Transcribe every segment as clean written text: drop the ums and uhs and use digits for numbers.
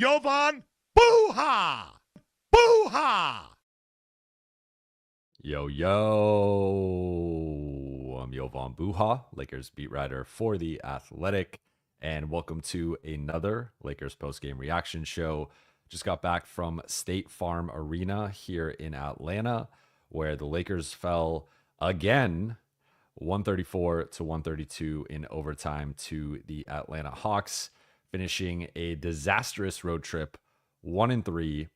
Jovan Buha! Buha! Yo, I'm Jovan Buha, Lakers beat writer for The Athletic, and welcome to another Lakers postgame reaction show. Just got back from State Farm Arena here in Atlanta, where the Lakers fell again, 134-132 in overtime to the Atlanta Hawks, finishing a disastrous road trip, 1-3,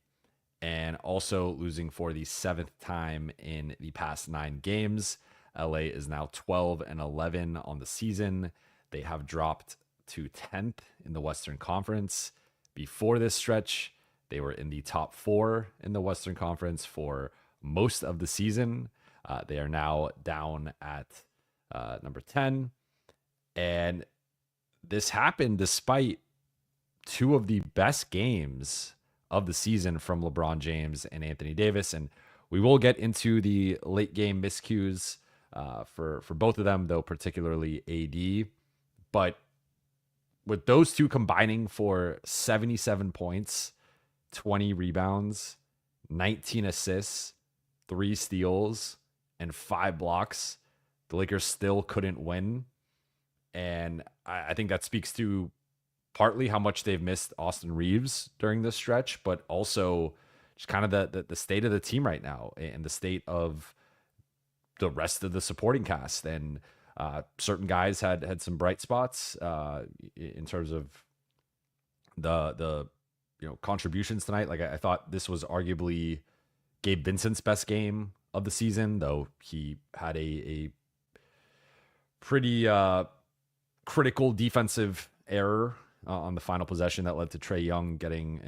and also losing for the seventh time in the past 9 games. LA is now 12-11 on the season. They have dropped to 10th in the Western Conference. Before this stretch, they were in the top 4 in the Western Conference for most of the season. They are now down at number 10. And this happened despite 2 of the best games of the season from LeBron James and Anthony Davis. And we will get into the late game miscues for both of them, though particularly AD. But with those 2 combining for 77 points, 20 rebounds, 19 assists, 3 steals, and 5 blocks, the Lakers still couldn't win. And I think that speaks to partly how much they've missed Austin Reeves during this stretch, but also just kind of the state of the team right now and the state of the rest of the supporting cast. And certain guys had some bright spots in terms of the contributions tonight. Like I thought this was arguably Gabe Vincent's best game of the season, though he had a pretty critical defensive error on the final possession that led to Trae Young getting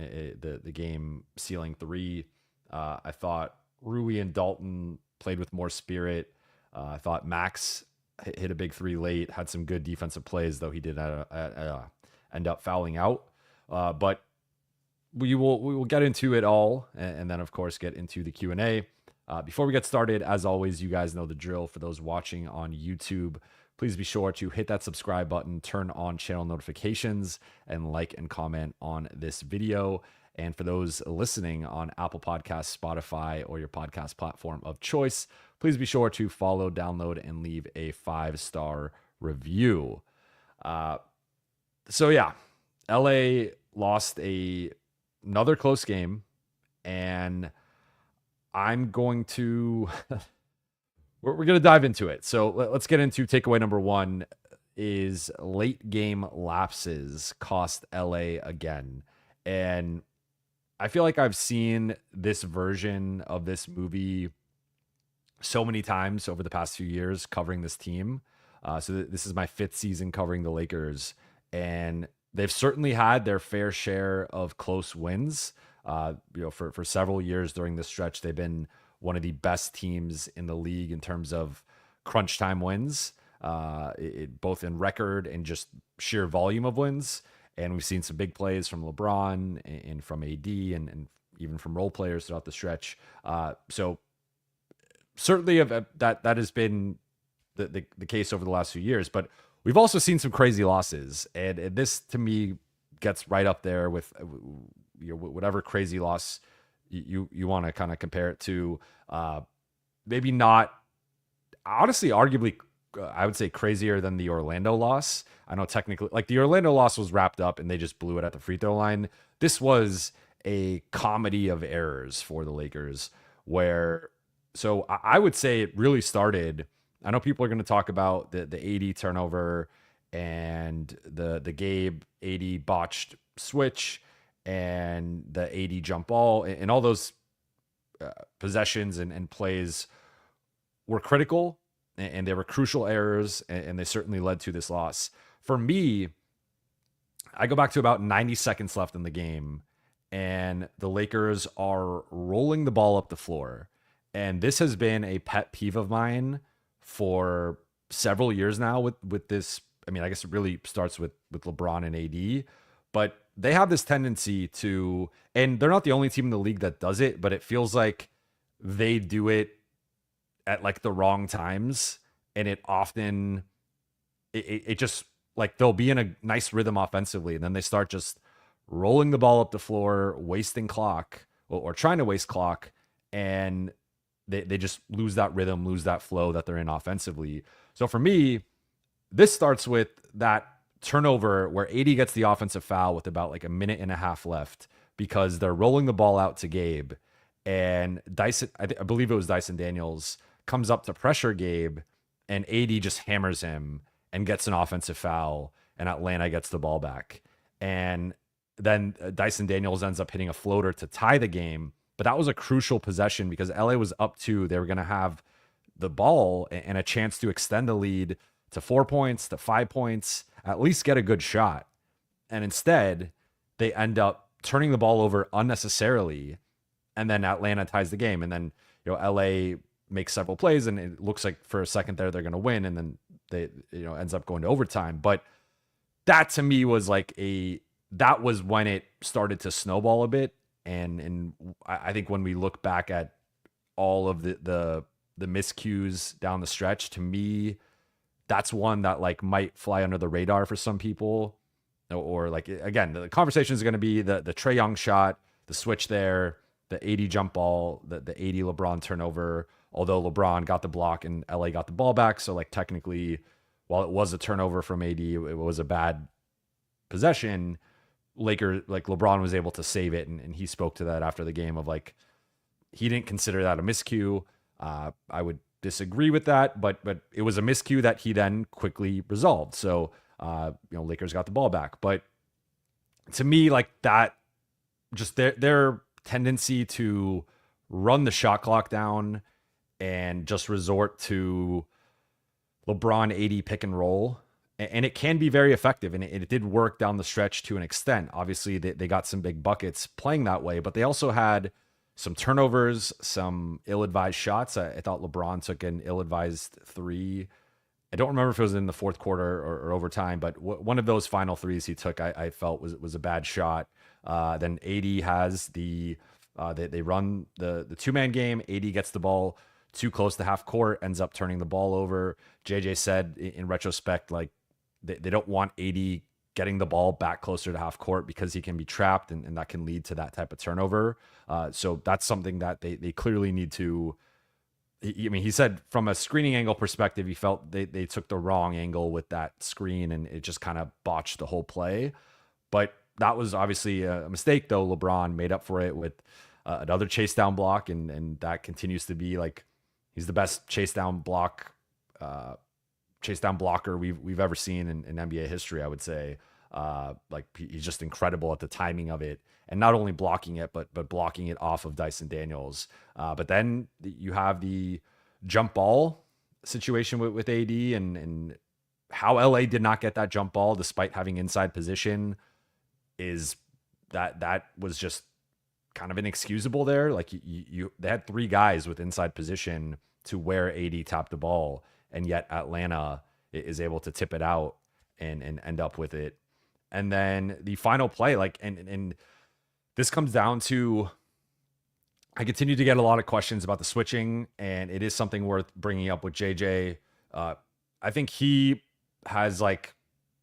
the game sealing 3. I thought Rui and Dalton played with more spirit. I thought Max hit a big 3 late, had some good defensive plays, though he did end up fouling out. But we will get into it all, and then of course get into the Q&A. Before we get started, as always, you guys know the drill. For those watching on YouTube, please be sure to hit that subscribe button, turn on channel notifications, and like and comment on this video. And for those listening on Apple Podcasts, Spotify, or your podcast platform of choice, please be sure to follow, download, and leave a 5-star review. So yeah, LA lost another close game, and I'm going to... We're going to dive into it. So let's get into takeaway number 1 is late game lapses cost LA again. And I feel like I've seen this version of this movie so many times over the past few years covering this team. So this is my 5th season covering the Lakers, and they've certainly had their fair share of close wins. For several years during this stretch, they've been one of the best teams in the league in terms of crunch time wins, both in record and just sheer volume of wins. And we've seen some big plays from LeBron and from AD and even from role players throughout the stretch. So certainly that has been the case over the last few years. But we've also seen some crazy losses. And this, to me, gets right up there with whatever crazy loss you want to kind of compare it to. Maybe not, honestly, arguably, I would say crazier than the Orlando loss. I know technically, like, the Orlando loss was wrapped up and they just blew it at the free throw line. This was a comedy of errors for the Lakers, so I would say it really started. I know people are going to talk about the AD turnover and the Gabe AD botched switch and the AD jump ball, and all those possessions and plays were critical, and they were crucial errors, and they certainly led to this loss. For me, I go back to about 90 seconds left in the game, and the Lakers are rolling the ball up the floor. And this has been a pet peeve of mine for several years now with this. I mean, I guess it really starts with LeBron and AD, but they have this tendency to, and they're not the only team in the league that does it, but it feels like they do it at like the wrong times. And it often, it just like, they'll be in a nice rhythm offensively, and then they start just rolling the ball up the floor, wasting clock, or trying to waste clock, and they just lose that rhythm, lose that flow that they're in offensively. So for me, this starts with that turnover where AD gets the offensive foul with about like a minute and a half left because they're rolling the ball out to Gabe, and Dyson, I believe it was Dyson Daniels, comes up to pressure Gabe, and AD just hammers him and gets an offensive foul, and Atlanta gets the ball back. And then Dyson Daniels ends up hitting a floater to tie the game. But that was a crucial possession because LA was up 2. They were going to have the ball and a chance to extend the lead to 4 points, to 5 points, at least get a good shot. And instead, they end up turning the ball over unnecessarily. And then Atlanta ties the game. And then, LA makes several plays, and it looks like for a second there they're going to win. And then they, ends up going to overtime. But that to me was like that was when it started to snowball a bit. And I think when we look back at all of the miscues down the stretch, to me, that's one that like might fly under the radar for some people. Or like, again, the conversation is going to be the Trae Young shot, the switch there, the 80 jump ball, the 80 LeBron turnover, although LeBron got the block and LA got the ball back. So like technically, while it was a turnover from AD, it was a bad possession. LeBron was able to save it, and he spoke to that after the game of like, he didn't consider that a miscue. I would disagree with that, but it was a miscue that he then quickly resolved. So, Lakers got the ball back. But to me, like that, just their tendency to run the shot clock down and just resort to LeBron 80 pick and roll. And it can be very effective, and it did work down the stretch to an extent. Obviously, they got some big buckets playing that way, but they also had some turnovers, some ill-advised shots. I thought LeBron took an ill-advised 3. I don't remember if it was in the fourth quarter or overtime, but one of those final 3s he took, I felt was a bad shot. Then AD has they run the two-man game. AD gets the ball too close to half court, ends up turning the ball over. JJ said in retrospect, like, they don't want AD getting the ball back closer to half court because he can be trapped, and that can lead to that type of turnover. So that's something that they clearly need to. He said from a screening angle perspective, he felt they took the wrong angle with that screen, and it just kind of botched the whole play. But that was obviously a mistake, though. LeBron made up for it with another chase down block, and that continues to be like he's the best chase down blocker we've ever seen in NBA history, I would say. Like he's just incredible at the timing of it, and not only blocking it, but blocking it off of Dyson Daniels. But then you have the jump ball situation with AD, and how LA did not get that jump ball despite having inside position is that was just kind of inexcusable there. Like they had 3 guys with inside position to where AD tapped the ball, and yet Atlanta is able to tip it out and end up with it. And then the final play, like, and this comes down to, I continue to get a lot of questions about the switching, and it is something worth bringing up with JJ. I think he has like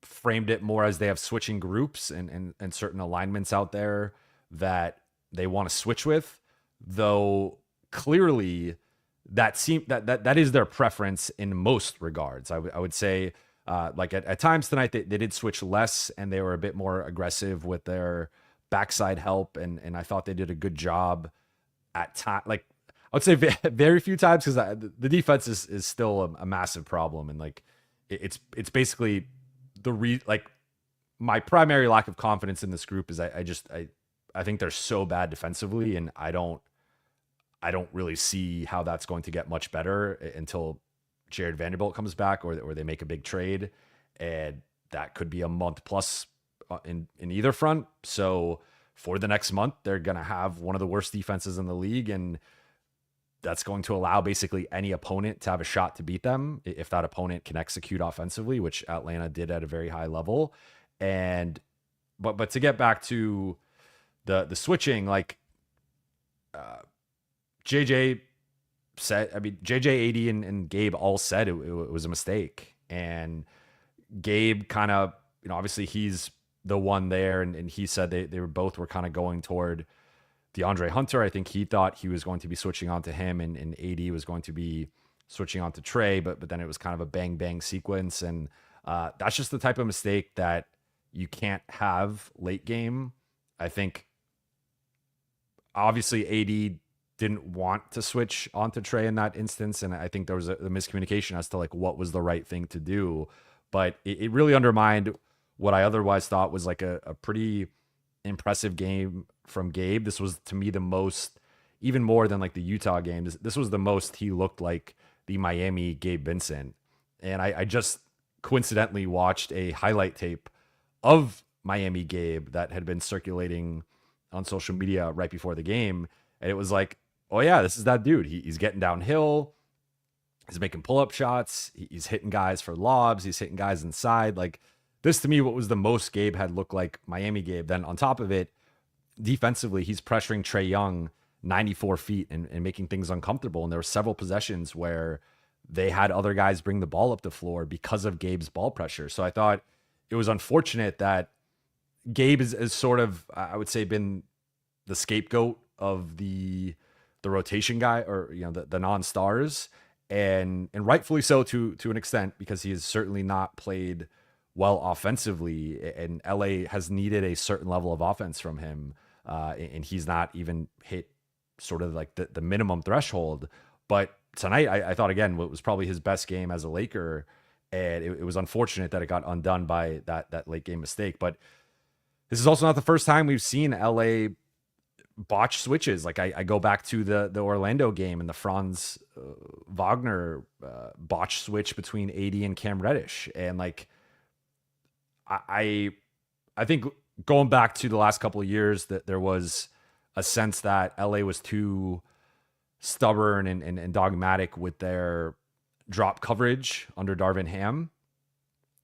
framed it more as they have switching groups and certain alignments out there that they want to switch with, though clearly that is their preference in most regards. I would say, like at times tonight, they did switch less, and they were a bit more aggressive with their backside help. And I thought they did a good job at time. Like I would say very few times, because the defense is still a massive problem. And like, it's basically like my primary lack of confidence in this group is I think they're so bad defensively, and I don't really see how that's going to get much better until Jared Vanderbilt comes back, or they make a big trade, and that could be a month plus in either front. So for the next month, they're going to have one of the worst defenses in the league, and that's going to allow basically any opponent to have a shot to beat them if that opponent can execute offensively, which Atlanta did at a very high level. And but to get back to the switching, like JJ said, JJ, AD, and Gabe all said it was a mistake. And Gabe kind of, obviously he's the one there, and he said they were both were kind of going toward DeAndre Hunter. I think he thought he was going to be switching on to him, and AD was going to be switching on to Trey, but then it was kind of a bang bang sequence, and that's just the type of mistake that you can't have late game. I think obviously AD didn't want to switch onto Trey in that instance, and I think there was a miscommunication as to like what was the right thing to do, but it really undermined what I otherwise thought was like a pretty impressive game from Gabe. This was to me the most, even more than like the Utah game, this was the most he looked like the Miami Gabe Vincent. And I just coincidentally watched a highlight tape of Miami Gabe that had been circulating on social media right before the game. And it was like, oh yeah, this is that dude. He's getting downhill. He's making pull-up shots. He's hitting guys for lobs. He's hitting guys inside. Like this to me, what was the most Gabe had looked like Miami Gabe. Then on top of it, defensively, he's pressuring Trae Young 94 feet and making things uncomfortable. And there were several possessions where they had other guys bring the ball up the floor because of Gabe's ball pressure. So I thought it was unfortunate that Gabe is sort of, I would say, been the scapegoat of the rotation guy, or the non-stars, and rightfully so to an extent, because he has certainly not played well offensively, and LA has needed a certain level of offense from him, and he's not even hit sort of like the minimum threshold. But tonight, I thought again, what was probably his best game as a Laker, and it was unfortunate that it got undone by that late game mistake. But this is also not the first time we've seen LA botch switches. Like I go back to the Orlando game and the Franz Wagner botch switch between AD and Cam Reddish, and like I think going back to the last couple of years, that there was a sense that LA was too stubborn and dogmatic with their drop coverage under Darvin Ham.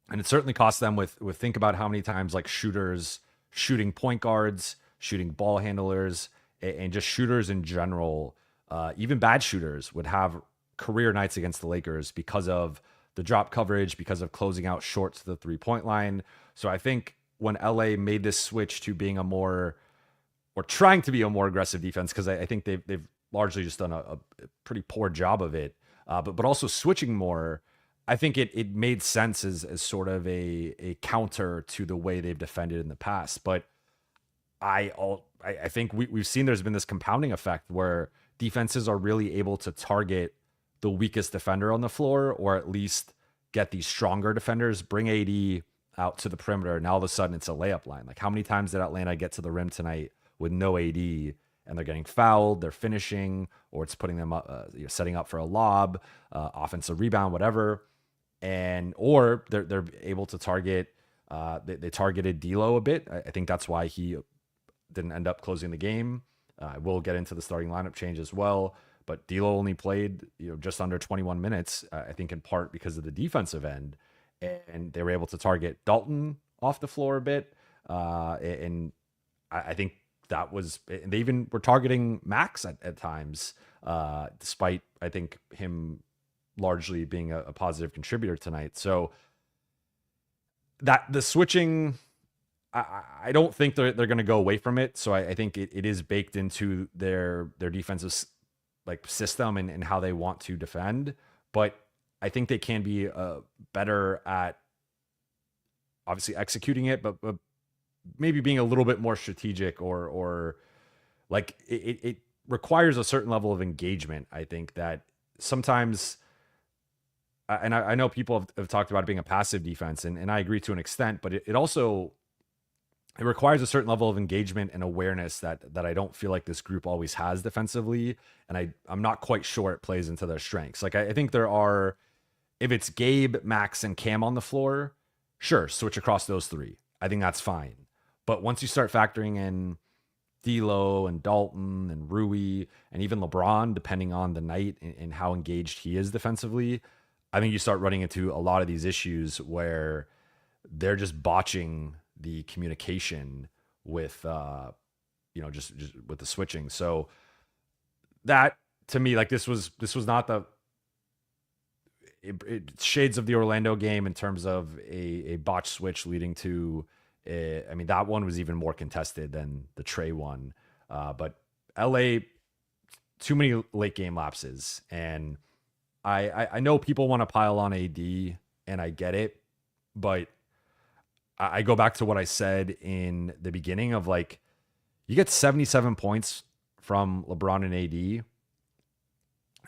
And it certainly cost them with think about how many times like shooters shooting point guards, shooting ball handlers, and just shooters in general, even bad shooters would have career nights against the Lakers because of the drop coverage, because of closing out short to the 3-point line. So I think when LA made this switch to being or trying to be a more aggressive defense, because I think they've largely just done a pretty poor job of it, but also switching more, I think it made sense as sort of a counter to the way they've defended in the past. But I think we've seen there's been this compounding effect where defenses are really able to target the weakest defender on the floor, or at least get these stronger defenders, bring AD out to the perimeter, and all of a sudden it's a layup line. Like how many times did Atlanta get to the rim tonight with no AD, and they're getting fouled, they're finishing, or it's putting them up, setting up for a lob, offensive rebound, whatever, or they're able to target. They targeted D'Lo a bit. I think that's why he didn't end up closing the game. We'll get into the starting lineup change as well, but D'Lo only played just under 21 minutes. I think in part because of the defensive end, and they were able to target Dalton off the floor a bit, and I think that was. They even were targeting Max at times, despite I think him largely being a positive contributor tonight. So that the switching, I don't think they're going to go away from it. So I think it is baked into their defensive like system and how they want to defend. But I think they can be better at obviously executing it, but maybe being a little bit more strategic, or like it requires a certain level of engagement. I think that sometimes, and I know people have talked about it being a passive defense, and I agree to an extent, but it also it requires a certain level of engagement and awareness that I don't feel like this group always has defensively, and I'm not quite sure it plays into their strengths. Like I think there are, if it's Gabe, Max, and Cam on the floor, sure, switch across those three. I think that's fine. But once you start factoring in D'Lo and Dalton and Rui and even LeBron, depending on the night and how engaged he is defensively, I think you start running into a lot of these issues where they're just botching the communication with, just with the switching. So that to me, like this was not shades of the Orlando game in terms of a botch switch leading to I mean, that one was even more contested than the Trey one. But LA, too many late game lapses. And I know people want to pile on AD, and I get it. But I go back to what I said in the beginning of like, you get 77 points from LeBron and AD.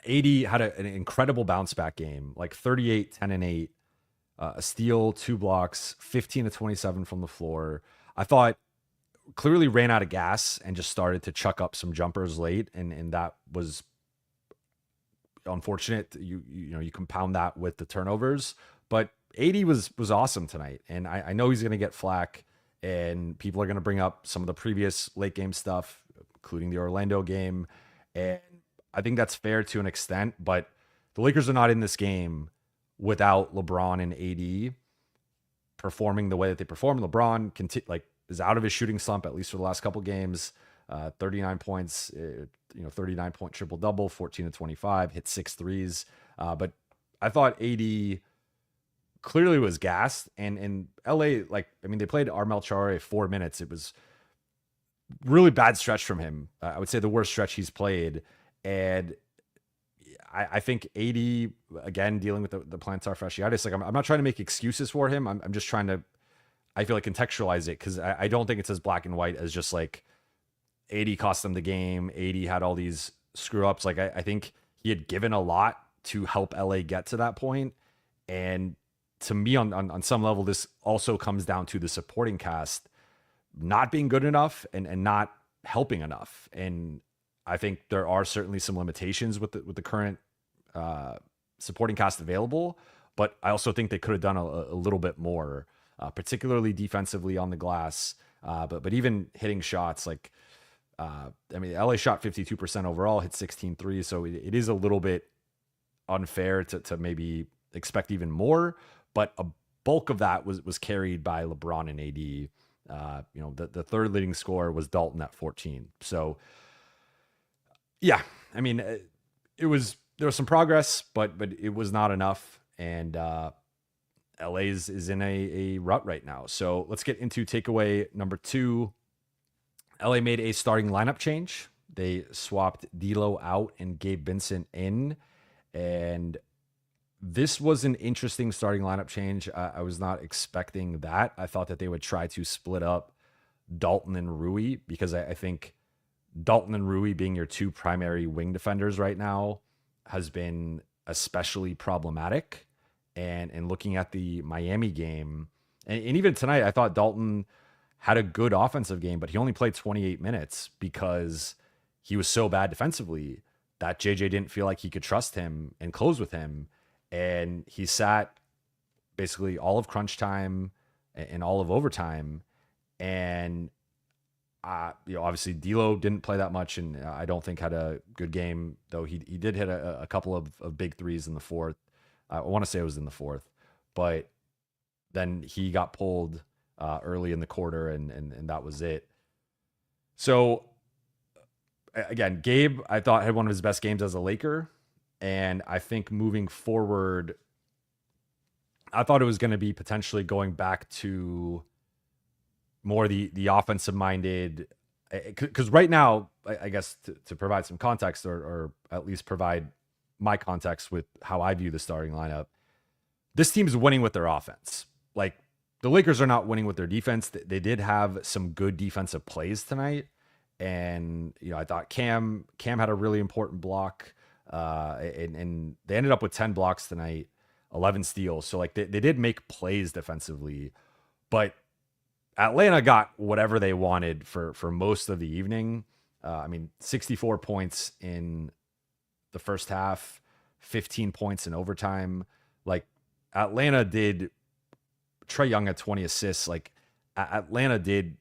AD had an incredible bounce back game, like 38, 10, and 8, a steal, 2 blocks, 15 to 27 from the floor. I thought clearly ran out of gas and just started to chuck up some jumpers late. And that was unfortunate. You compound that with the turnovers, but AD was awesome tonight. And I know he's going to get flack, and people are going to bring up some of the previous late game stuff, including the Orlando game. And I think that's fair to an extent, but the Lakers are not in this game without LeBron and AD performing the way that they perform. LeBron is out of his shooting slump, at least for the last couple games. 39 points, 39-point triple-double, 14 to 25, hit 6 threes. But I thought AD clearly was gassed. And in LA, they played Armel Chare 4 minutes. It was really bad stretch from him. I would say the worst stretch he's played. And I think AD, again, dealing with the plantar fasciitis, I'm not trying to make excuses for him. I'm just trying to, I feel like, contextualize it, because I don't think it's as black and white as just like AD cost them the game. AD had all these screw ups. I think he had given a lot to help LA get to that point. And to me, on some level, this also comes down to the supporting cast not being good enough and not helping enough. And I think there are certainly some limitations with the current supporting cast available, but I also think they could have done a little bit more, particularly defensively on the glass. But even hitting shots, LA shot 52% overall, hit 16 threes, so it is a little bit unfair to maybe expect even more. But a bulk of that was carried by LeBron and AD. The third leading scorer was Dalton at 14. So yeah, I mean, there was some progress, but it was not enough. And LA is in a rut right now. So let's get into takeaway number 2. LA made a starting lineup change. They swapped D'Lo out and Gabe Vincent in. And this was an interesting starting lineup change. I was not expecting that. I thought that they would try to split up Dalton and Rui, because I think Dalton and Rui being your 2 primary wing defenders right now has been especially problematic. And looking at the Miami game, and even tonight, I thought Dalton had a good offensive game, but he only played 28 minutes because he was so bad defensively that JJ didn't feel like he could trust him and close with him. And he sat basically all of crunch time and all of overtime. And obviously D'Lo didn't play that much, and I don't think had a good game, though he did hit a couple of big threes in the fourth. I want to say it was in the fourth, but then he got pulled early in the quarter, and that was it. So again, Gabe, I thought, had one of his best games as a Laker, and I think moving forward, I thought it was going to be potentially going back to more the offensive minded, because right now, I guess to provide some context, or at least provide my context with how I view the starting lineup, this team is winning with their offense. Like, the Lakers are not winning with their defense. They did have some good defensive plays tonight. And, I thought Cam had a really important block, and they ended up with 10 blocks tonight, 11 steals. So they did make plays defensively, but Atlanta got whatever they wanted for most of the evening. 64 points in the first half, 15 points in overtime. Atlanta did. Trae Young had 20 assists. Atlanta did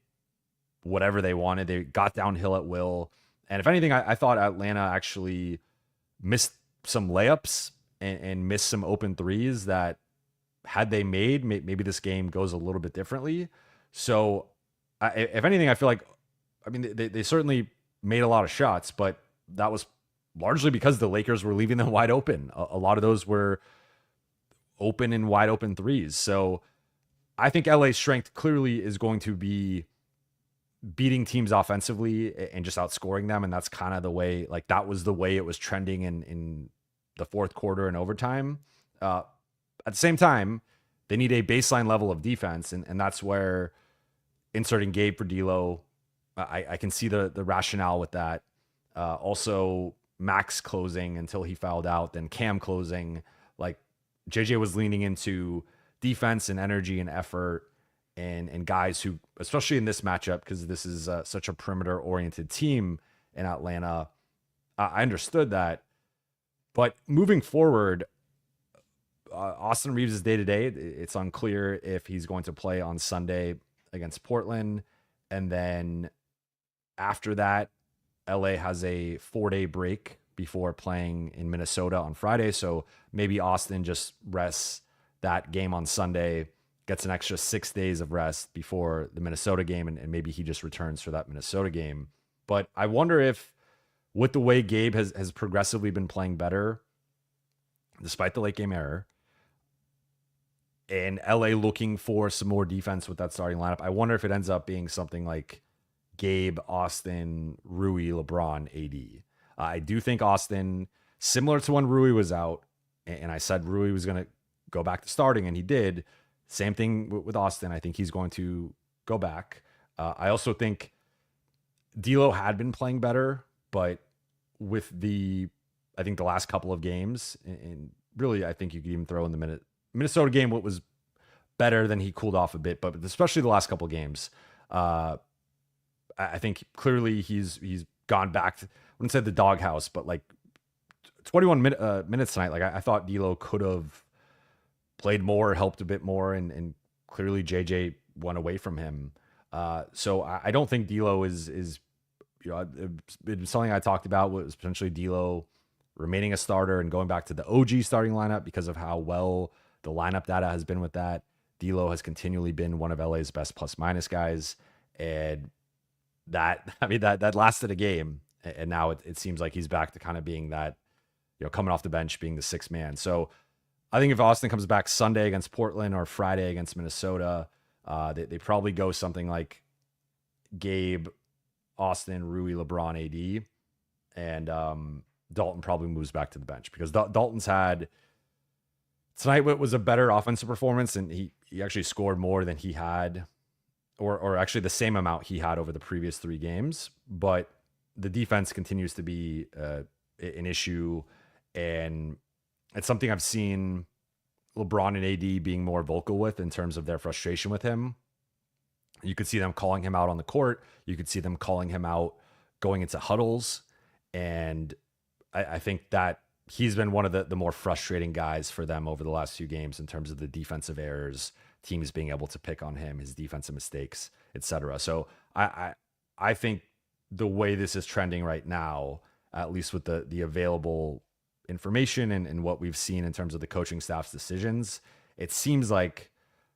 whatever they wanted. They got downhill at will. And if anything, I thought Atlanta actually missed some layups and missed some open threes that, had they made, maybe this game goes a little bit differently. So if anything, I feel like, they certainly made a lot of shots, but that was largely because the Lakers were leaving them wide open. A lot of those were open and wide open threes. So I think LA's strength clearly is going to be beating teams offensively and just outscoring them. And that's kind of the way, like that was the way it was trending in the fourth quarter and overtime. At the same time, they need a baseline level of defense. And that's where inserting Gabe for D'Lo, I can see the rationale with that. Also, Max closing until he fouled out, then Cam closing. Like JJ was leaning into defense and energy and effort, and guys who, especially in this matchup, because this is such a perimeter oriented team in Atlanta, I understood that. But moving forward, Austin Reeves is day to day. It's unclear if he's going to play on Sunday against Portland, and then after that, LA has a 4-day break before playing in Minnesota on Friday. So maybe Austin just rests that game on Sunday, gets an extra 6 days of rest before the Minnesota game, and maybe he just returns for that Minnesota game. But I wonder if, with the way Gabe has progressively been playing better, despite the late game error, and LA looking for some more defense with that starting lineup, I wonder if it ends up being something like Gabe, Austin, Rui, LeBron, AD. I do think Austin, similar to when Rui was out, and I said Rui was going to go back to starting, and he did. Same thing with Austin. I think he's going to go back. I also think D'Lo had been playing better, but with I think the last couple of games, and really I think you could even throw in the Minnesota game, what was better, than he cooled off a bit, but especially the last couple of games, I think clearly he's gone back to, I wouldn't say the doghouse, but like 21 minutes tonight. Like I thought D'Lo could have played more, helped a bit more, and clearly JJ went away from him. So I don't think D'Lo is it's been something I talked about was potentially D'Lo remaining a starter and going back to the OG starting lineup because of how well the lineup data has been with that. D'Lo has continually been one of LA's best plus minus guys, and that lasted a game, and now it seems like he's back to kind of being that, coming off the bench, being the sixth man. So I think if Austin comes back Sunday against Portland or Friday against Minnesota, they probably go something like Gabe, Austin, Rui, LeBron, AD, and Dalton probably moves back to the bench because Dalton's had tonight was a better offensive performance, and he actually scored more than he had, or actually the same amount he had over the previous 3 games. But the defense continues to be an issue, and it's something I've seen LeBron and AD being more vocal with in terms of their frustration with him. You could see them calling him out on the court. You could see them calling him out going into huddles. And I think that he's been one of the more frustrating guys for them over the last few games in terms of the defensive errors, teams being able to pick on him, his defensive mistakes, etc. So I think the way this is trending right now, at least with the available information and what we've seen in terms of the coaching staff's decisions, it seems like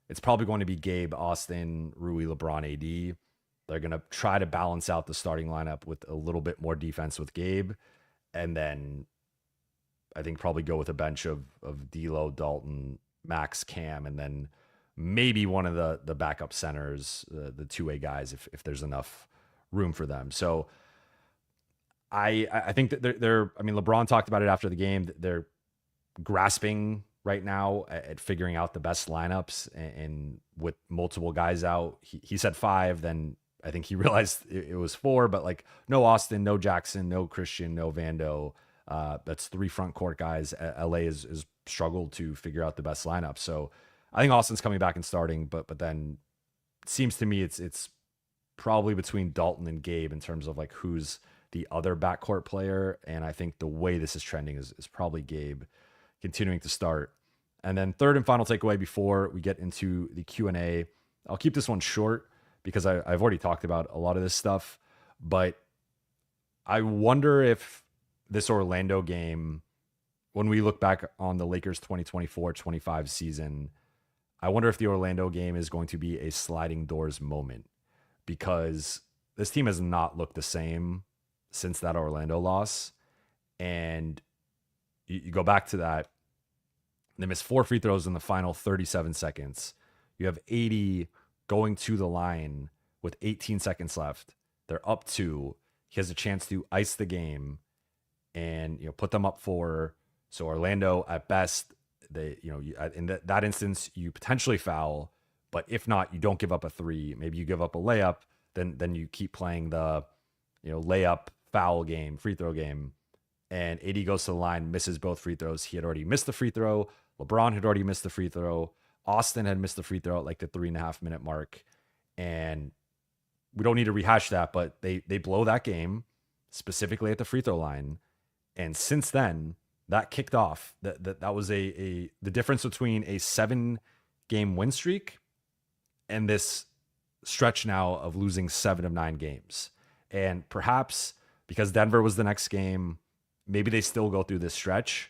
it's probably going to be Gabe, Austin, Rui, LeBron, AD. They're going to try to balance out the starting lineup with a little bit more defense with Gabe. And then I think probably go with a bench of D'Lo, Dalton, Max, Cam, and then maybe one of the backup centers, the two-way guys, if there's enough room for them. So I think that they're I mean, LeBron talked about it after the game. They're grasping right now at figuring out the best lineups, and with multiple guys out, he said 5, then I think he realized it was 4, but like no Austin, no Jackson, no Christian, no Vando. That's 3 front court guys. LA is struggled to figure out the best lineup. So I think Austin's coming back and starting, but then it seems to me it's probably between Dalton and Gabe in terms of like who's the other backcourt player. And I think the way this is trending is probably Gabe continuing to start. And then third and final takeaway before we get into the Q&A, I'll keep this one short because I've already talked about a lot of this stuff, but I wonder if this Orlando game, when we look back on the Lakers 2024-25 season, I wonder if the Orlando game is going to be a sliding doors moment, because this team has not looked the same since that Orlando loss. And you go back to that, they missed 4 free throws in the final 37 seconds. You have 80 going to the line with 18 seconds left. They're up 2. He has a chance to ice the game and put them up 4. So Orlando, at best, they in that instance you potentially foul, but if not, you don't give up a 3. Maybe you give up a layup. Then you keep playing the layup foul game, free throw game. And AD goes to the line, misses both free throws. He had already missed the free throw. LeBron had already missed the free throw. Austin had missed the free throw at like the 3.5 minute mark. And we don't need to rehash that, but they blow that game specifically at the free throw line. And since then, that kicked off. That was the difference between a 7-game win streak and this stretch now of losing 7 of 9 games. And perhaps because Denver was the next game, maybe they still go through this stretch,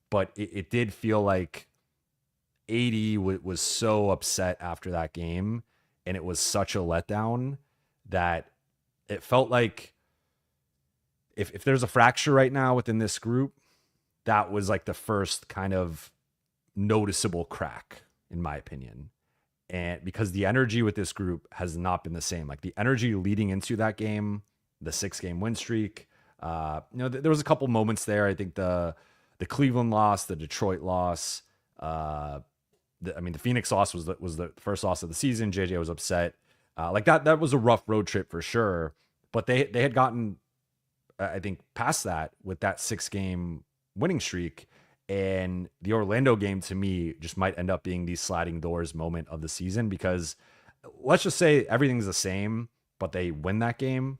but it did feel like AD was so upset after that game, and it was such a letdown that it felt like if there's a fracture right now within this group, that was like the first kind of noticeable crack, in my opinion. And because the energy with this group has not been the same, like the energy leading into that game, the 6-game win streak, there was a couple moments there. I think the Cleveland loss, the Detroit loss, the Phoenix loss was the first loss of the season. JJ was upset. Like that was a rough road trip for sure. But they had gotten, I think, past that with that 6-game winning streak. And the Orlando game, to me, just might end up being the sliding doors moment of the season, because let's just say everything's the same, but they win that game.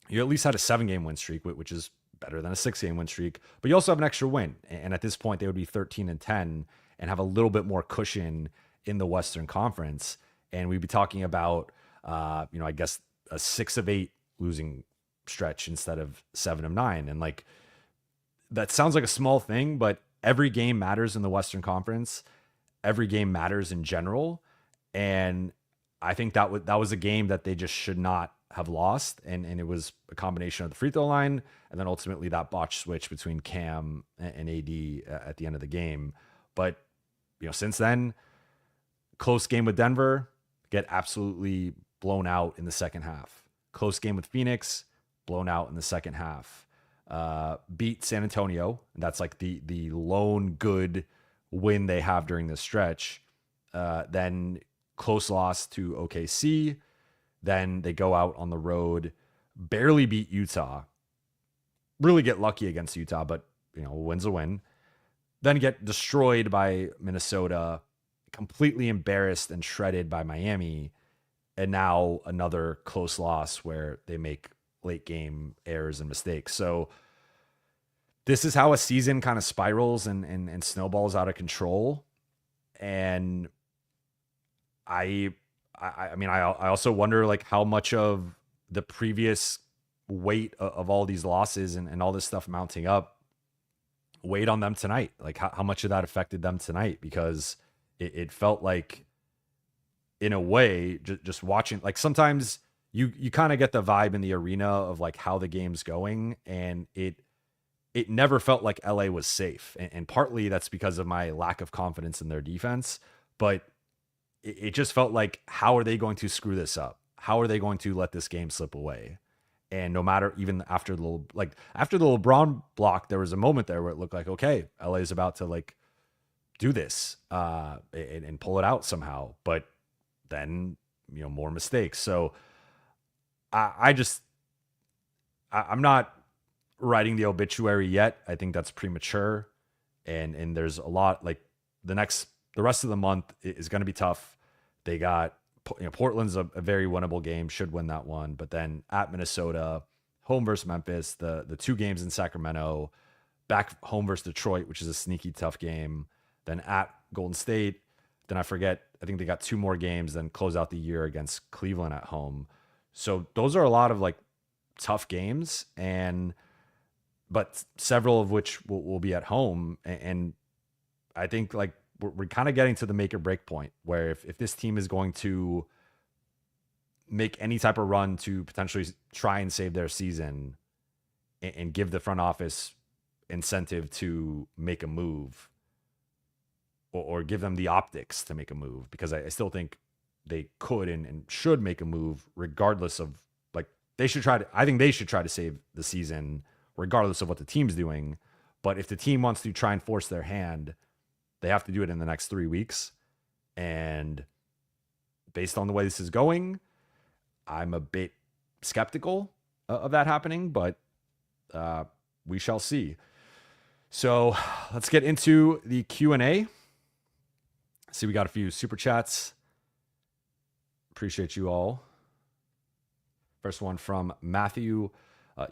You at least had a 7-game win streak, which is better than a 6-game win streak, but you also have an extra win. And at this point, they would be 13-10 and have a little bit more cushion in the Western Conference. And we'd be talking about, I guess a 6 of 8 losing stretch instead of 7 of 9. And like, that sounds like a small thing, but every game matters in the Western Conference. Every game matters in general. And I think that was a game that they just should not have lost. And it was a combination of the free throw line and then ultimately that botch switch between Cam and AD at the end of the game. But, since then, close game with Denver, get absolutely blown out in the second half. Close game with Phoenix, blown out in the second half. Beat San Antonio. And that's like the lone good win they have during this stretch. Then close loss to OKC. Then they go out on the road, barely beat Utah. Really get lucky against Utah, but a win's a win. Then get destroyed by Minnesota, completely embarrassed and shredded by Miami. And now another close loss where they make late game errors and mistakes. So this is how a season kind of spirals and snowballs out of control. And I also wonder like how much of the previous weight of all these losses and all this stuff mounting up weighed on them tonight. Like how much of that affected them tonight, because it felt like, in a way, just watching, like sometimes you kind of get the vibe in the arena of like how the game's going, and it never felt like LA was safe. And partly that's because of my lack of confidence in their defense, but it just felt like, how are they going to screw this up? How are they going to let this game slip away? And no matter, even after the LeBron block, there was a moment there where it looked like, okay, LA is about to like do this and pull it out somehow. But then, more mistakes. So I'm not writing the obituary yet. I think that's premature. And there's a lot, like the rest of the month is going to be tough. They got, Portland's a very winnable game, should win that one. But then at Minnesota, home versus Memphis, the 2 games in Sacramento, back home versus Detroit, which is a sneaky tough game. Then at Golden State. Then I think they got 2 more games, then close out the year against Cleveland at home. So those are a lot of like tough games, but several of which will be at home. And I think like we're kind of getting to the make or break point where if this team is going to make any type of run to potentially try and save their season and give the front office incentive to make a move, or give them the optics to make a move, because I still think they could and should make a move regardless of, like, I think they should try to save the season regardless of what the team's doing. But if the team wants to try and force their hand, they have to do it in the next 3 weeks. And based on the way this is going, I'm a bit skeptical of that happening, but we shall see. So let's get into the Q&A. See, we got a few super chats. Appreciate you all. First one from Matthew.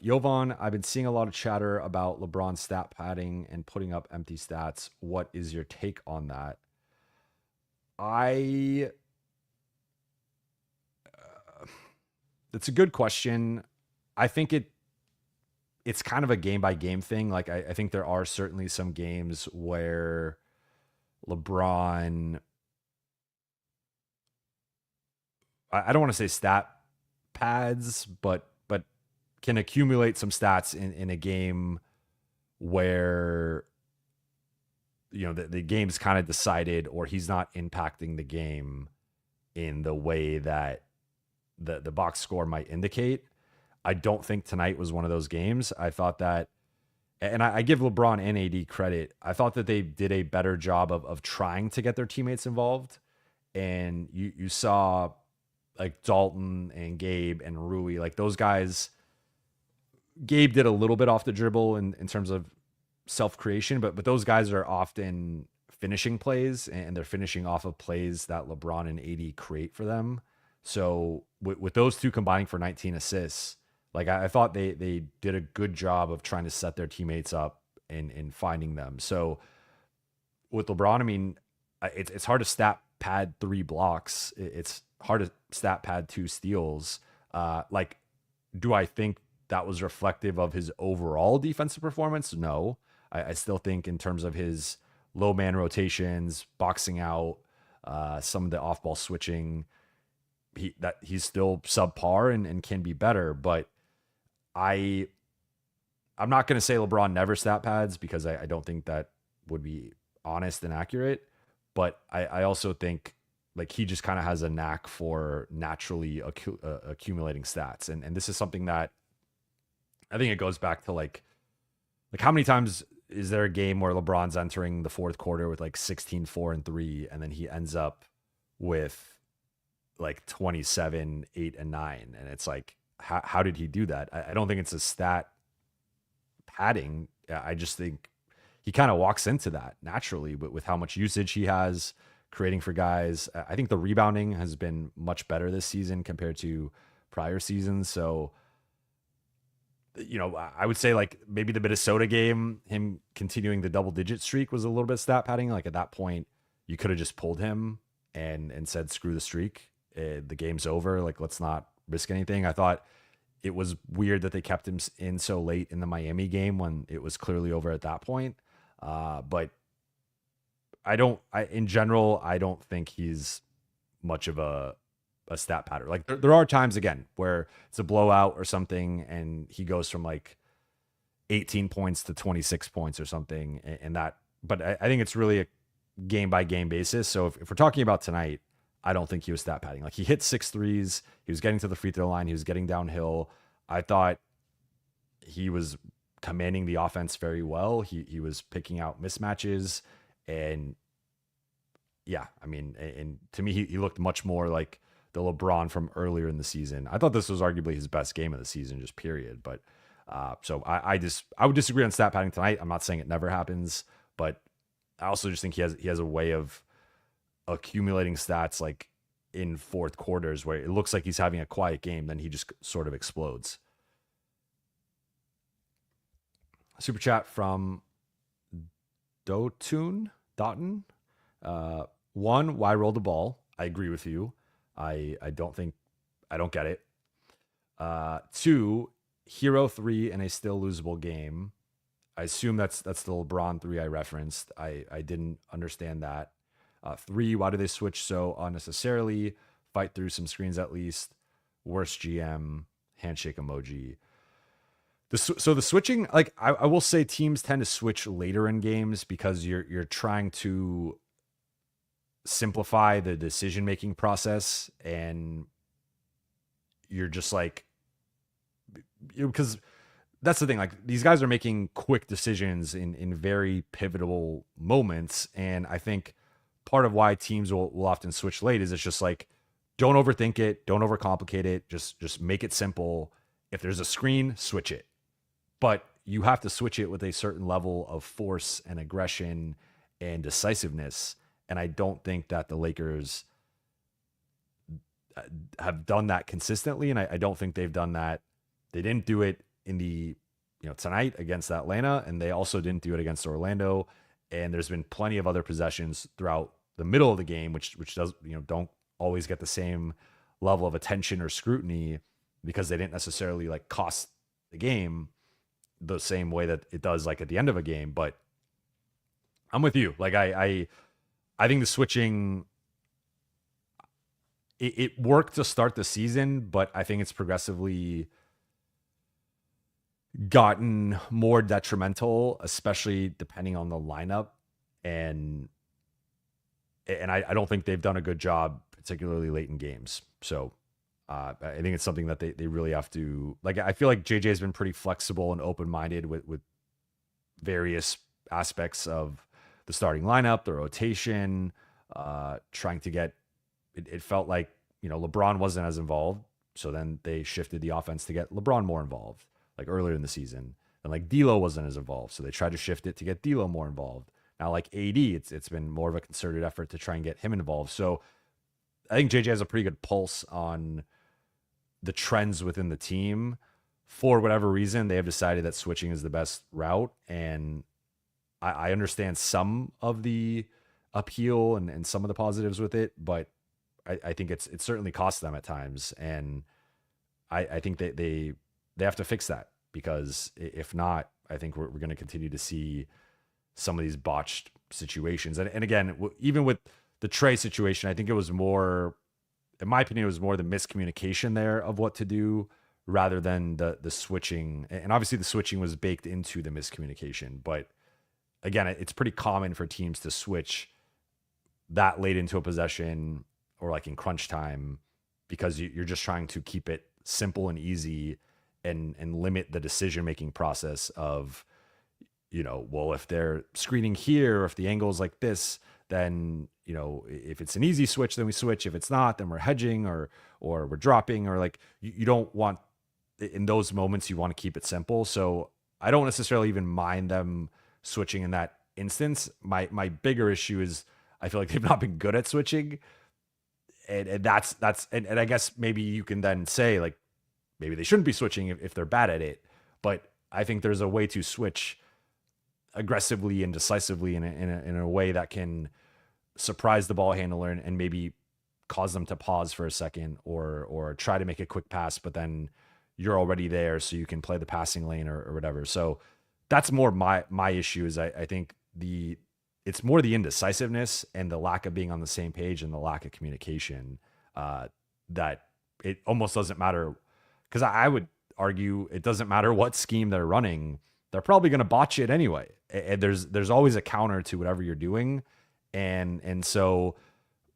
Jovan, I've been seeing a lot of chatter about LeBron stat padding and putting up empty stats. What is your take on that? That's a good question. I think it's kind of a game by game thing. Like, I think there are certainly some games where LeBron, I don't want to say stat pads, but can accumulate some stats in a game where, you know, the game's kind of decided, or he's not impacting the game in the way that the box score might indicate. I don't think tonight was one of those games. I thought that, and I give LeBron and AD credit, I thought that they did a better job of trying to get their teammates involved. And you saw like Dalton and Gabe and Rui, like those guys. Gabe did a little bit off the dribble in terms of self-creation, but those guys are often finishing plays, and they're finishing off of plays that LeBron and AD create for them. So with those two combining for 19 assists, like I thought they did a good job of trying to set their teammates up and finding them. So with LeBron, I mean, it's hard to stat pad 3 blocks. It's hard to stat pad 2 steals. Like, do I think that was reflective of his overall defensive performance? No. I still think in terms of his low man rotations, boxing out, some of the off ball switching, he's still subpar and can be better. But I'm not going to say LeBron never stat pads, because I don't think that would be honest and accurate. But I also think like he just kind of has a knack for naturally accumulating stats. And this is something that I think it goes back to like how many times is there a game where LeBron's entering the fourth quarter with like 16, 4, and 3, and then he ends up with like 27, 8, and 9. And it's like, how did he do that? I don't think it's a stat padding. I just think he kind of walks into that naturally, but with how much usage he has creating for guys. I think the rebounding has been much better this season compared to prior seasons. So, you know, I would say like maybe the Minnesota game, him continuing the double-digit streak was a little bit stat padding. Like at that point, you could have just pulled him and said, screw the streak. The game's over. Like, let's not risk anything. I thought it was weird that they kept him in so late in the Miami game when it was clearly over at that point. But in general, I don't think he's much of a stat pattern. Like there are times again where it's a blowout or something and he goes from like 18 points to 26 points or something, and that, but I think it's really a game by game basis. So if we're talking about tonight, I don't think he was stat padding. Like he hit 6 threes, he was getting to the free throw line, he was getting downhill. I thought he was commanding the offense very well. He was picking out mismatches, and yeah, I mean, and to me, he looked much more like the LeBron from earlier in the season. I thought this was arguably his best game of the season, just period. But so I would disagree on stat padding tonight. I'm not saying it never happens, but I also just think he has a way of accumulating stats like in fourth quarters where it looks like he's having a quiet game, then he just sort of explodes. Super chat from Dotun. One, why roll the ball? I agree with you. I don't get it. 2, hero 3 in a still losable game. I assume that's the LeBron 3 I referenced. I didn't understand that. 3, why do they switch so unnecessarily? Fight through some screens at least. Worst GM, handshake emoji. So the switching, like I will say teams tend to switch later in games because you're trying to simplify the decision-making process, and you're just like, because that's the thing, like these guys are making quick decisions in very pivotal moments. And I think part of why teams will often switch late is it's just like, don't overthink it, don't overcomplicate it, just make it simple. If there's a screen, switch it. But you have to switch it with a certain level of force and aggression and decisiveness. And I don't think that the Lakers have done that consistently. And I don't think they've done that. They didn't do it in the, tonight against Atlanta, and they also didn't do it against Orlando. And there's been plenty of other possessions throughout the middle of the game, which does, don't always get the same level of attention or scrutiny because they didn't necessarily like cost the game the same way that it does like at the end of a game. But I'm with you. Like I think the switching, it worked to start the season, but I think it's progressively gotten more detrimental, especially depending on the lineup. And I don't think they've done a good job, particularly late in games. So I think it's something that they really have to, like, I feel like JJ has been pretty flexible and open-minded with various aspects of the starting lineup, the rotation, trying to get, it felt like, LeBron wasn't as involved. So then they shifted the offense to get LeBron more involved, like earlier in the season. And like D'Lo wasn't as involved. So they tried to shift it to get D'Lo more involved. Now, like AD, it's been more of a concerted effort to try and get him involved. So I think JJ has a pretty good pulse on the trends within the team. For whatever reason, they have decided that switching is the best route. And I understand some of the appeal and some of the positives with it, but I think it's certainly cost them at times. And I think that they have to fix that, because if not, I think we're going to continue to see some of these botched situations. And again, even with the Trey situation, I think it was more, in my opinion, it was more the miscommunication there of what to do rather than the switching. And obviously the switching was baked into the miscommunication. But again, it's pretty common for teams to switch that late into a possession or like in crunch time, because you're just trying to keep it simple and easy and limit the decision-making process of, well, if they're screening here, or if the angle is like this, then, if it's an easy switch, then we switch. If it's not, then we're hedging or we're dropping, or like, you don't want, in those moments, you want to keep it simple. So I don't necessarily even mind them switching in that instance. My bigger issue is I feel like they've not been good at switching. And that's and I guess maybe you can then say like, maybe they shouldn't be switching if they're bad at it. But I think there's a way to switch aggressively and decisively in a way that can surprise the ball handler and maybe cause them to pause for a second or try to make a quick pass, but then you're already there, so you can play the passing lane or whatever. So that's more my issue. Is I think it's more the indecisiveness and the lack of being on the same page and the lack of communication, that it almost doesn't matter. Because I would argue it doesn't matter what scheme they're running, they're probably going to botch it anyway. And there's always a counter to whatever you're doing. And so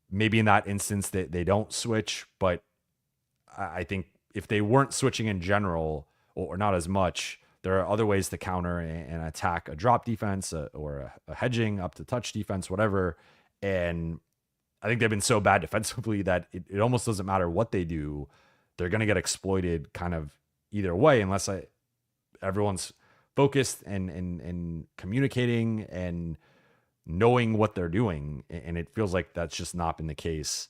maybe in that instance that they don't switch, but I think if they weren't switching in general, or not as much, there are other ways to counter and attack a drop defense or a hedging up to touch defense, whatever. And I think they've been so bad defensively that it almost doesn't matter what they do. They're going to get exploited kind of either way, unless everyone's focused and communicating and knowing what they're doing. And it feels like that's just not been the case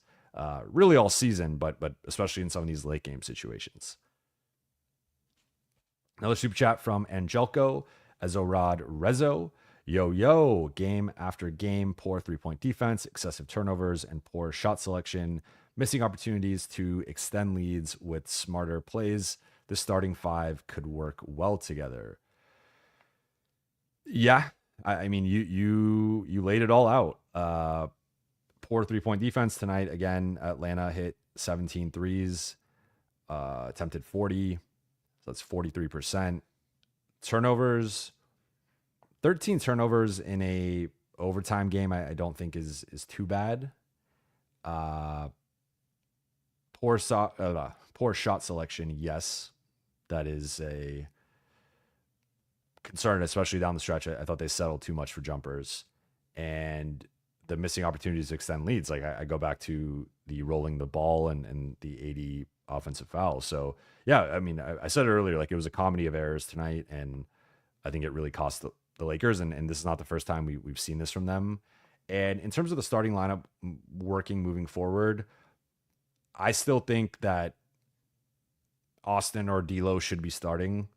really all season, but especially in some of these late game situations. Another super chat from Angelco Azorad Rezo. Yo, game after game, poor 3-point defense, excessive turnovers, and poor shot selection, missing opportunities to extend leads with smarter plays. The starting five could work well together. Yeah, I mean, you laid it all out. Poor 3-point defense tonight. Again, Atlanta hit 17 threes, attempted 40. So that's 43%. Turnovers, 13 turnovers in a overtime game, I don't think is too bad. Uh, poor shot selection. Yes, that is a concern, especially down the stretch. I thought they settled too much for jumpers, and the missing opportunities to extend leads. Like I go back to the rolling the ball and the 80 offensive fouls. So yeah, I mean, I said it earlier, like it was a comedy of errors tonight, and I think it really cost the Lakers. And this is not the first time we've seen this from them. And in terms of the starting lineup working moving forward, I still think that Austin or D'Lo should be starting.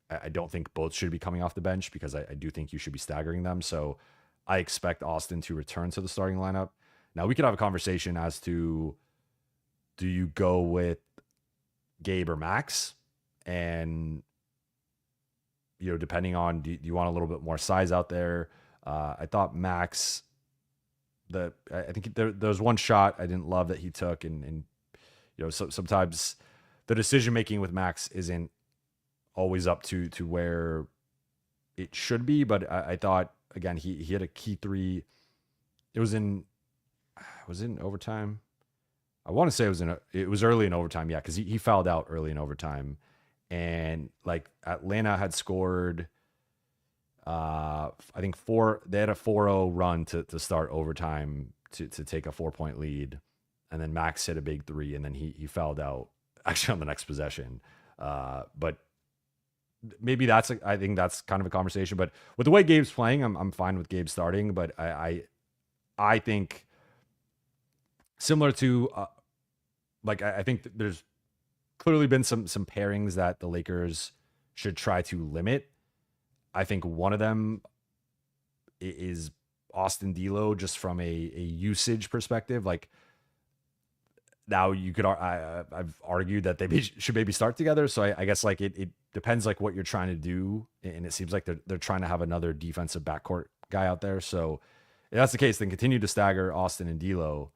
I don't think both should be coming off the bench because I do think you should be staggering them. So I expect Austin to return to the starting lineup. Now we could have a conversation as to, do you go with Gabe or Max? And, you know, depending on, do you want a little bit more size out there? I thought Max, I think there was one shot I didn't love that he took. And you know, sometimes the decision making with Max isn't always up to where it should be. But I thought, again, he had a key three. It was in overtime. I want to say it was early in overtime. Yeah. Cause he fouled out early in overtime, and like Atlanta had scored, I think they had a 4-0 run to start overtime to take a 4-point lead. And then Max hit a big three, and then he fouled out actually on the next possession. But maybe I think that's kind of a conversation. But with the way Gabe's playing, I'm fine with Gabe starting. But I think similar to I think there's clearly been some pairings that the Lakers should try to limit. I think one of them is Austin D'Lo, just from a usage perspective. Like, now you could, I've argued that they should maybe start together. So I guess like it depends like what you're trying to do. And it seems like they're trying to have another defensive backcourt guy out there. So if that's the case, then continue to stagger Austin and D'Lo.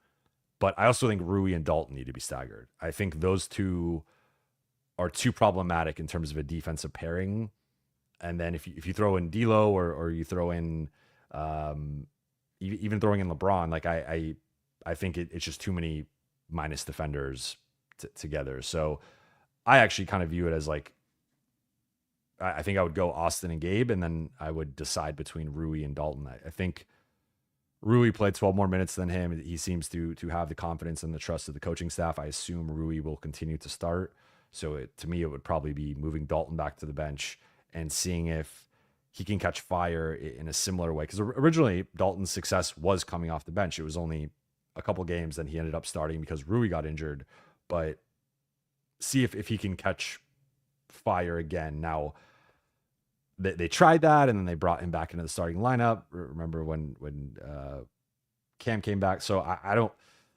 But I also think Rui and Dalton need to be staggered. I think those two are too problematic in terms of a defensive pairing. And then if you throw in D'Lo or you throw in, even throwing in LeBron, like I think it's just too many minus defenders together. So I actually kind of view it as like, I think I would go Austin and Gabe, and then I would decide between Rui and Dalton. I think Rui played 12 more minutes than him. He seems to have the confidence and the trust of the coaching staff. I assume Rui will continue to start. So to me, it would probably be moving Dalton back to the bench and seeing if he can catch fire in a similar way. Because originally Dalton's success was coming off the bench. It was only a couple games, then he ended up starting because Rui got injured. But see if he can catch fire again. Now, they tried that, and then they brought him back into the starting lineup. Remember when Cam came back? So I don't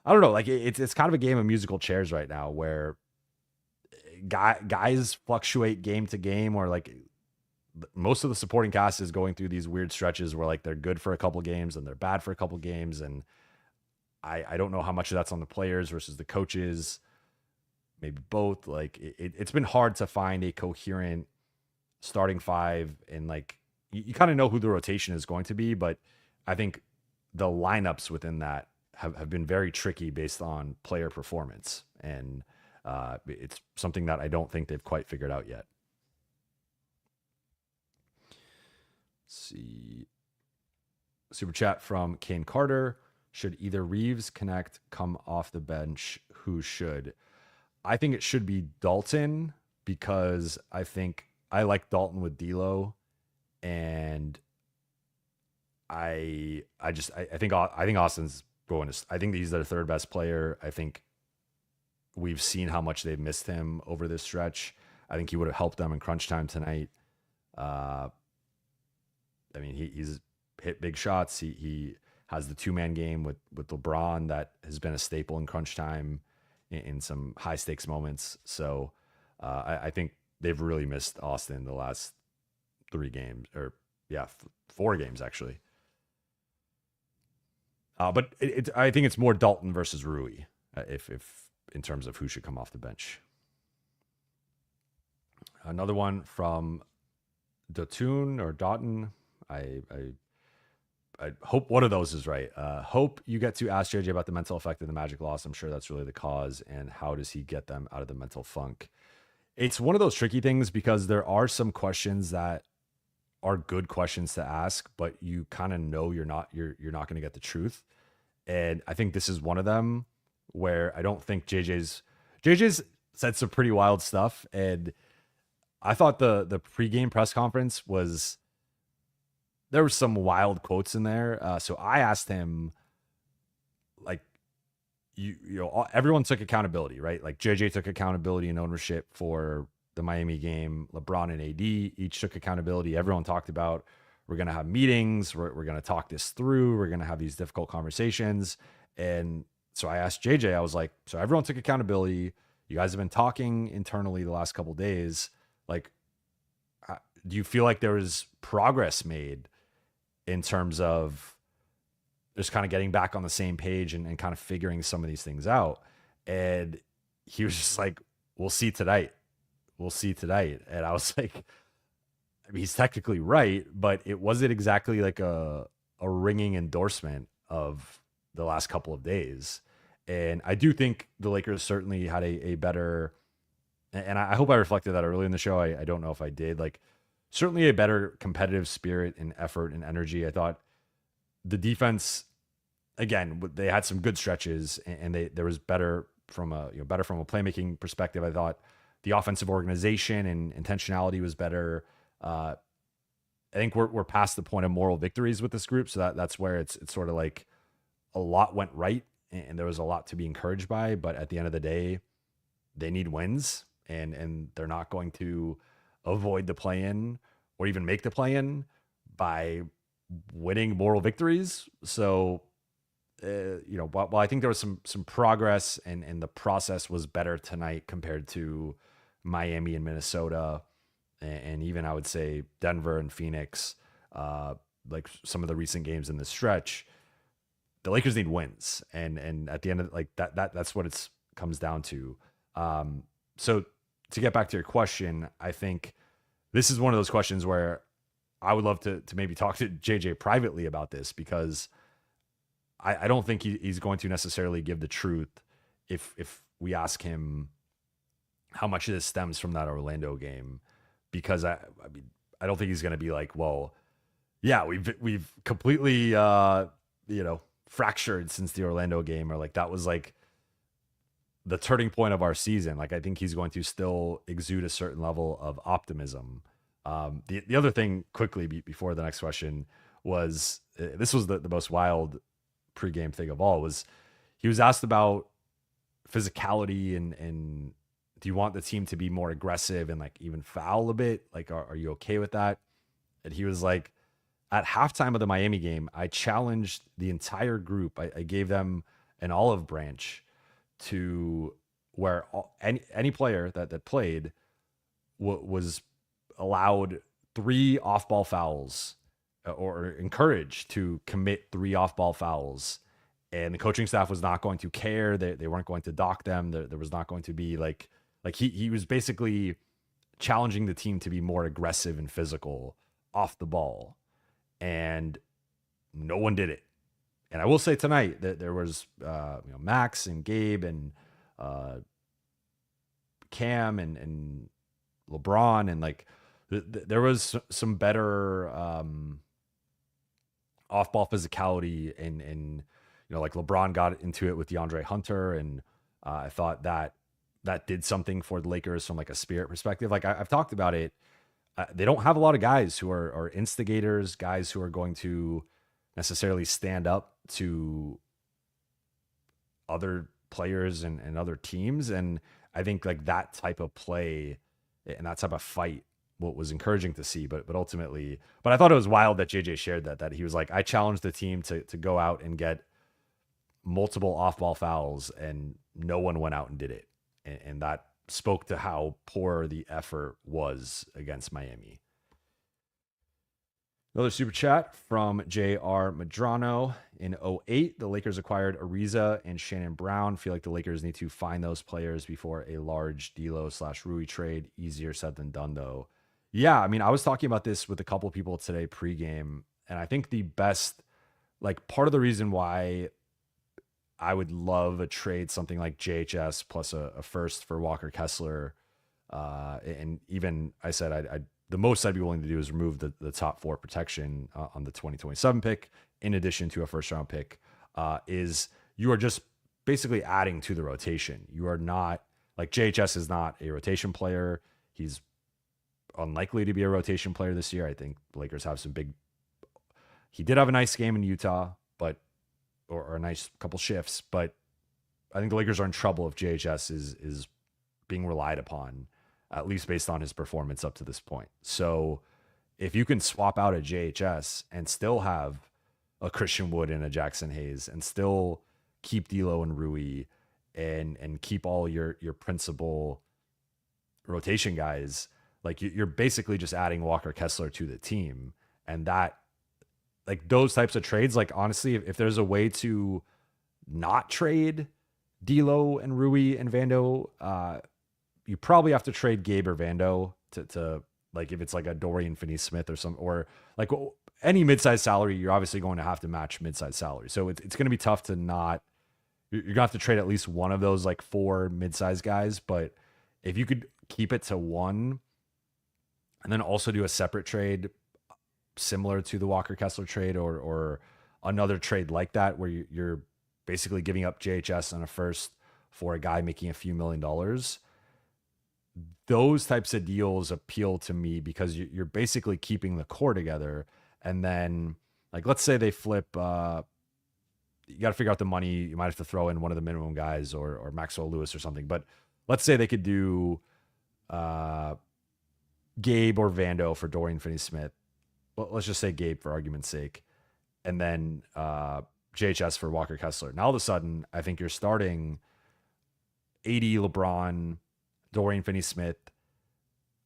know. Like it's kind of a game of musical chairs right now, where guys fluctuate game to game, or like most of the supporting cast is going through these weird stretches where like they're good for a couple games and they're bad for a couple games. And I don't know how much of that's on the players versus the coaches, maybe both. Like it's been hard to find a coherent starting five, and like you kind of know who the rotation is going to be, but I think the lineups within that have been very tricky based on player performance. And it's something that I don't think they've quite figured out yet. Let's see. Super chat from Kane Carter. Should either Reeves, Connect come off the bench? Who should? I think it should be Dalton, because I think I like Dalton with D'Lo, and I think Austin's going to. I think he's their third best player. I think we've seen how much they've missed him over this stretch. I think he would have helped them in crunch time tonight. I mean, he's hit big shots. He has the two-man game with LeBron that has been a staple in crunch time in some high stakes moments. So I think they've really missed Austin the last 3 games, or 4 games actually. But I think it's more Dalton versus Rui, if in terms of who should come off the bench. Another one from Dotun or Doughton. I I hope one of those is right. Hope you get to ask JJ about the mental effect of the Magic loss. I'm sure that's really the cause. And how does he get them out of the mental funk? It's one of those tricky things because there are some questions that are good questions to ask, but you kind of know you're not going to get the truth. And I think this is one of them where I don't think JJ's said some pretty wild stuff. And I thought the pregame press conference there were some wild quotes in there. So I asked him, like, everyone took accountability, right? Like JJ took accountability and ownership for the Miami game. LeBron and AD each took accountability. Everyone talked about, we're going to have meetings. We're going to talk this through. We're going to have these difficult conversations. And so I asked JJ, I was like, so everyone took accountability. You guys have been talking internally the last couple of days. Like, do you feel like there was progress made in terms of just kind of getting back on the same page and kind of figuring some of these things out? And he was just like, we'll see tonight. We'll see tonight. And I was like, I mean, he's technically right, but it wasn't exactly like a ringing endorsement of the last couple of days. And I do think the Lakers certainly had a better, and I hope I reflected that early in the show. I don't know if I did. Like, certainly a better competitive spirit and effort and energy. I thought the defense, again, they had some good stretches, and there was better from a playmaking perspective. I thought the offensive organization and intentionality was better. I think we're past the point of moral victories with this group, so that's where it's sort of like a lot went right, and there was a lot to be encouraged by. But at the end of the day, they need wins, and they're not going to avoid the play-in or even make the play-in by winning moral victories. So, while I think there was some progress and the process was better tonight compared to Miami and Minnesota, and even I would say Denver and Phoenix, like some of the recent games in the stretch, the Lakers need wins, and at the end of that's what it comes down to. So to get back to your question, I think this is one of those questions where I would love to maybe talk to JJ privately about this, because I don't think he's going to necessarily give the truth if we ask him how much of this stems from that Orlando game, because I mean, I don't think he's going to be like, well, yeah, we've completely fractured since the Orlando game, or like that was like the turning point of our season. Like, I think he's going to still exude a certain level of optimism. The other thing quickly before the next question was, this was the most wild pregame thing of all, was he was asked about physicality and do you want the team to be more aggressive and like even foul a bit? Like, are you okay with that? And he was like, at halftime of the Miami game, I challenged the entire group. I gave them an olive branch to where any player that played was allowed 3 off-ball fouls, or encouraged to commit 3 off-ball fouls. And the coaching staff was not going to care. They weren't going to dock them. There was not going to be like he was basically challenging the team to be more aggressive and physical off the ball. And no one did it. And I will say tonight that there was Max and Gabe and Cam and LeBron, and like there was some better off-ball physicality, and like LeBron got into it with DeAndre Hunter, and I thought that did something for the Lakers from like a spirit perspective. Like I've talked about it. They don't have a lot of guys who are instigators, guys who are going to necessarily stand up to other players and other teams. And I think like that type of play and that type of fight, what was encouraging to see, but ultimately, but I thought it was wild that JJ shared that he was like, I challenged the team to go out and get multiple off-ball fouls, and no one went out and did it. And that spoke to how poor the effort was against Miami. Another super chat from J.R. Madrano. In 2008, the Lakers acquired Ariza and Shannon Brown. Feel like the Lakers need to find those players before a large D'Lo/Rui trade. Easier said than done, though. Yeah, I mean, I was talking about this with a couple of people today pregame, and I think the best like part of the reason why I would love a trade, something like JHS plus a first for Walker Kessler. And even I said, the most I'd be willing to do is remove the top 4 protection on the 2027 pick, in addition to a first round pick, is you are just basically adding to the rotation. You are not, like, JHS is not a rotation player. He's unlikely to be a rotation player this year. I think the Lakers have some big, he did have a nice game in Utah, but, or a nice couple shifts, but I think the Lakers are in trouble if JHS is being relied upon, at least based on his performance up to this point. So if you can swap out a JHS and still have a Christian Wood and a Jackson Hayes and still keep D'Lo and Rui and keep all your principal rotation guys, like you're basically just adding Walker Kessler to the team. And that, like, those types of trades, like, honestly, if there's a way to not trade D'Lo and Rui and Vando, you probably have to trade Gabe or Vando to like, if it's like a Dorian Finney-Smith or like any mid-sized salary, you're obviously going to have to match mid-sized salary. So it's going to be tough to not, you're going to have to trade at least one of those like 4 mid-sized guys. But if you could keep it to 1 and then also do a separate trade similar to the Walker Kessler trade or another trade like that, where you're basically giving up JHS on a first for a guy making a few $1,000,000, those types of deals appeal to me because you're basically keeping the core together. And then, like, let's say they flip, you got to figure out the money. You might have to throw in one of the minimum guys or Maxwell Lewis or something. But let's say they could do Gabe or Vando for Dorian Finney-Smith. Well, let's just say Gabe for argument's sake. And then JHS for Walker Kessler. Now all of a sudden, I think you're starting AD, LeBron, Dorian Finney-Smith,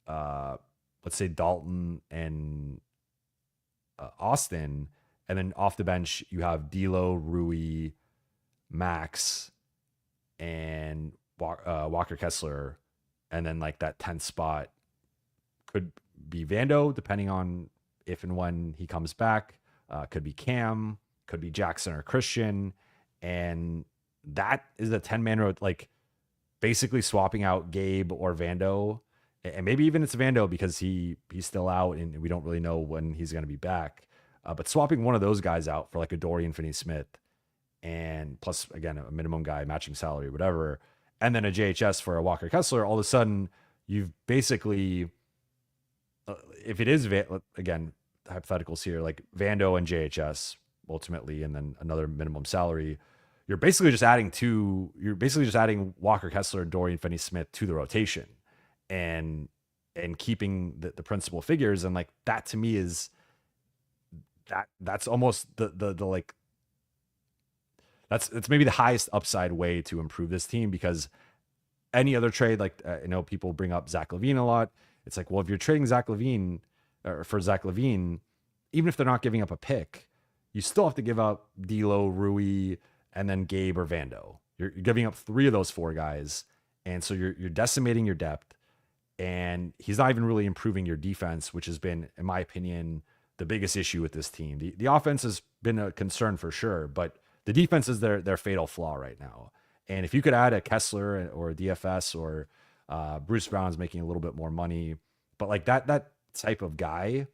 let's say Dalton and Austin, and then off the bench you have D'Lo, Rui, Max, and Walker Kessler, and then like that 10th spot could be Vando, depending on if and when he comes back. Could be Cam, could be Jackson or Christian, and that is a 10-man road, like basically swapping out Gabe or Vando, and maybe even it's Vando because he's still out and we don't really know when he's going to be back. But swapping one of those guys out for like a Dorian Finney-Smith, and plus again a minimum guy, matching salary, whatever, and then a JHS for a Walker Kessler, all of a sudden you've basically, if it is again hypotheticals here, like Vando and JHS ultimately, and then another minimum salary, you're basically just adding Walker Kessler and Dorian Finney-Smith to the rotation and keeping the principal figures. And like that to me is that's almost the like, that's maybe the highest upside way to improve this team, because any other trade, like I know people bring up Zach LaVine a lot. It's like, well, if you're trading Zach LaVine or for Zach LaVine, even if they're not giving up a pick, you still have to give up D'Lo, Rui, and then Gabe or Vando. You're giving up 3 of those 4 guys, and so you're decimating your depth. And he's not even really improving your defense, which has been, in my opinion, the biggest issue with this team. The offense has been a concern for sure, but the defense is their fatal flaw right now. And if you could add a Kessler or a DFS or Bruce Brown's making a little bit more money, but like that type of guy,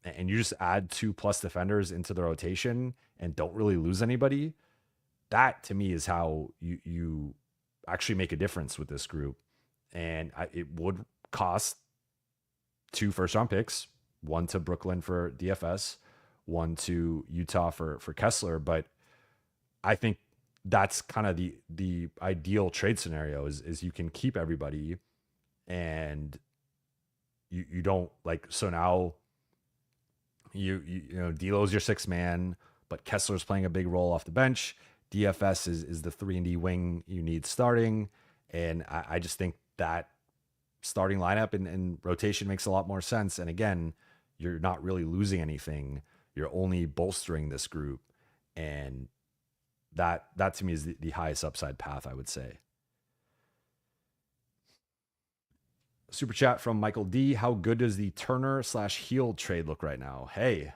and you just add 2+ defenders into the rotation and don't really lose anybody, that to me is how you actually make a difference with this group. And it would cost 2 first-round picks, one to Brooklyn for DFS, one to Utah for Kessler. But I think that's kind of the ideal trade scenario is you can keep everybody and you don't like, so now you know, D'Lo's your 6th man, but Kessler's playing a big role off the bench. DFS is the 3-and-D wing you need starting. And I just think that starting lineup and rotation makes a lot more sense. And again, you're not really losing anything. You're only bolstering this group. And that to me is the highest upside path, I would say. Super chat from Michael D. How good does the Turner /Hield trade look right now? Hey,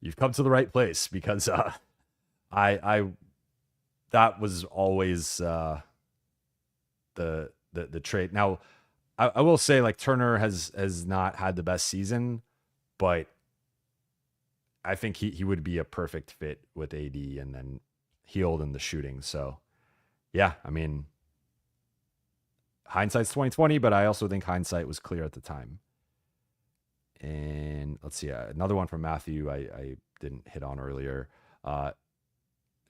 you've come to the right place because I that was always the trade. Now, I will say like Turner has not had the best season, but I think he would be a perfect fit with AD and then healed in the shooting. So yeah, I mean, hindsight's 2020, but I also think hindsight was clear at the time. And let's see, another one from Matthew I didn't hit on earlier.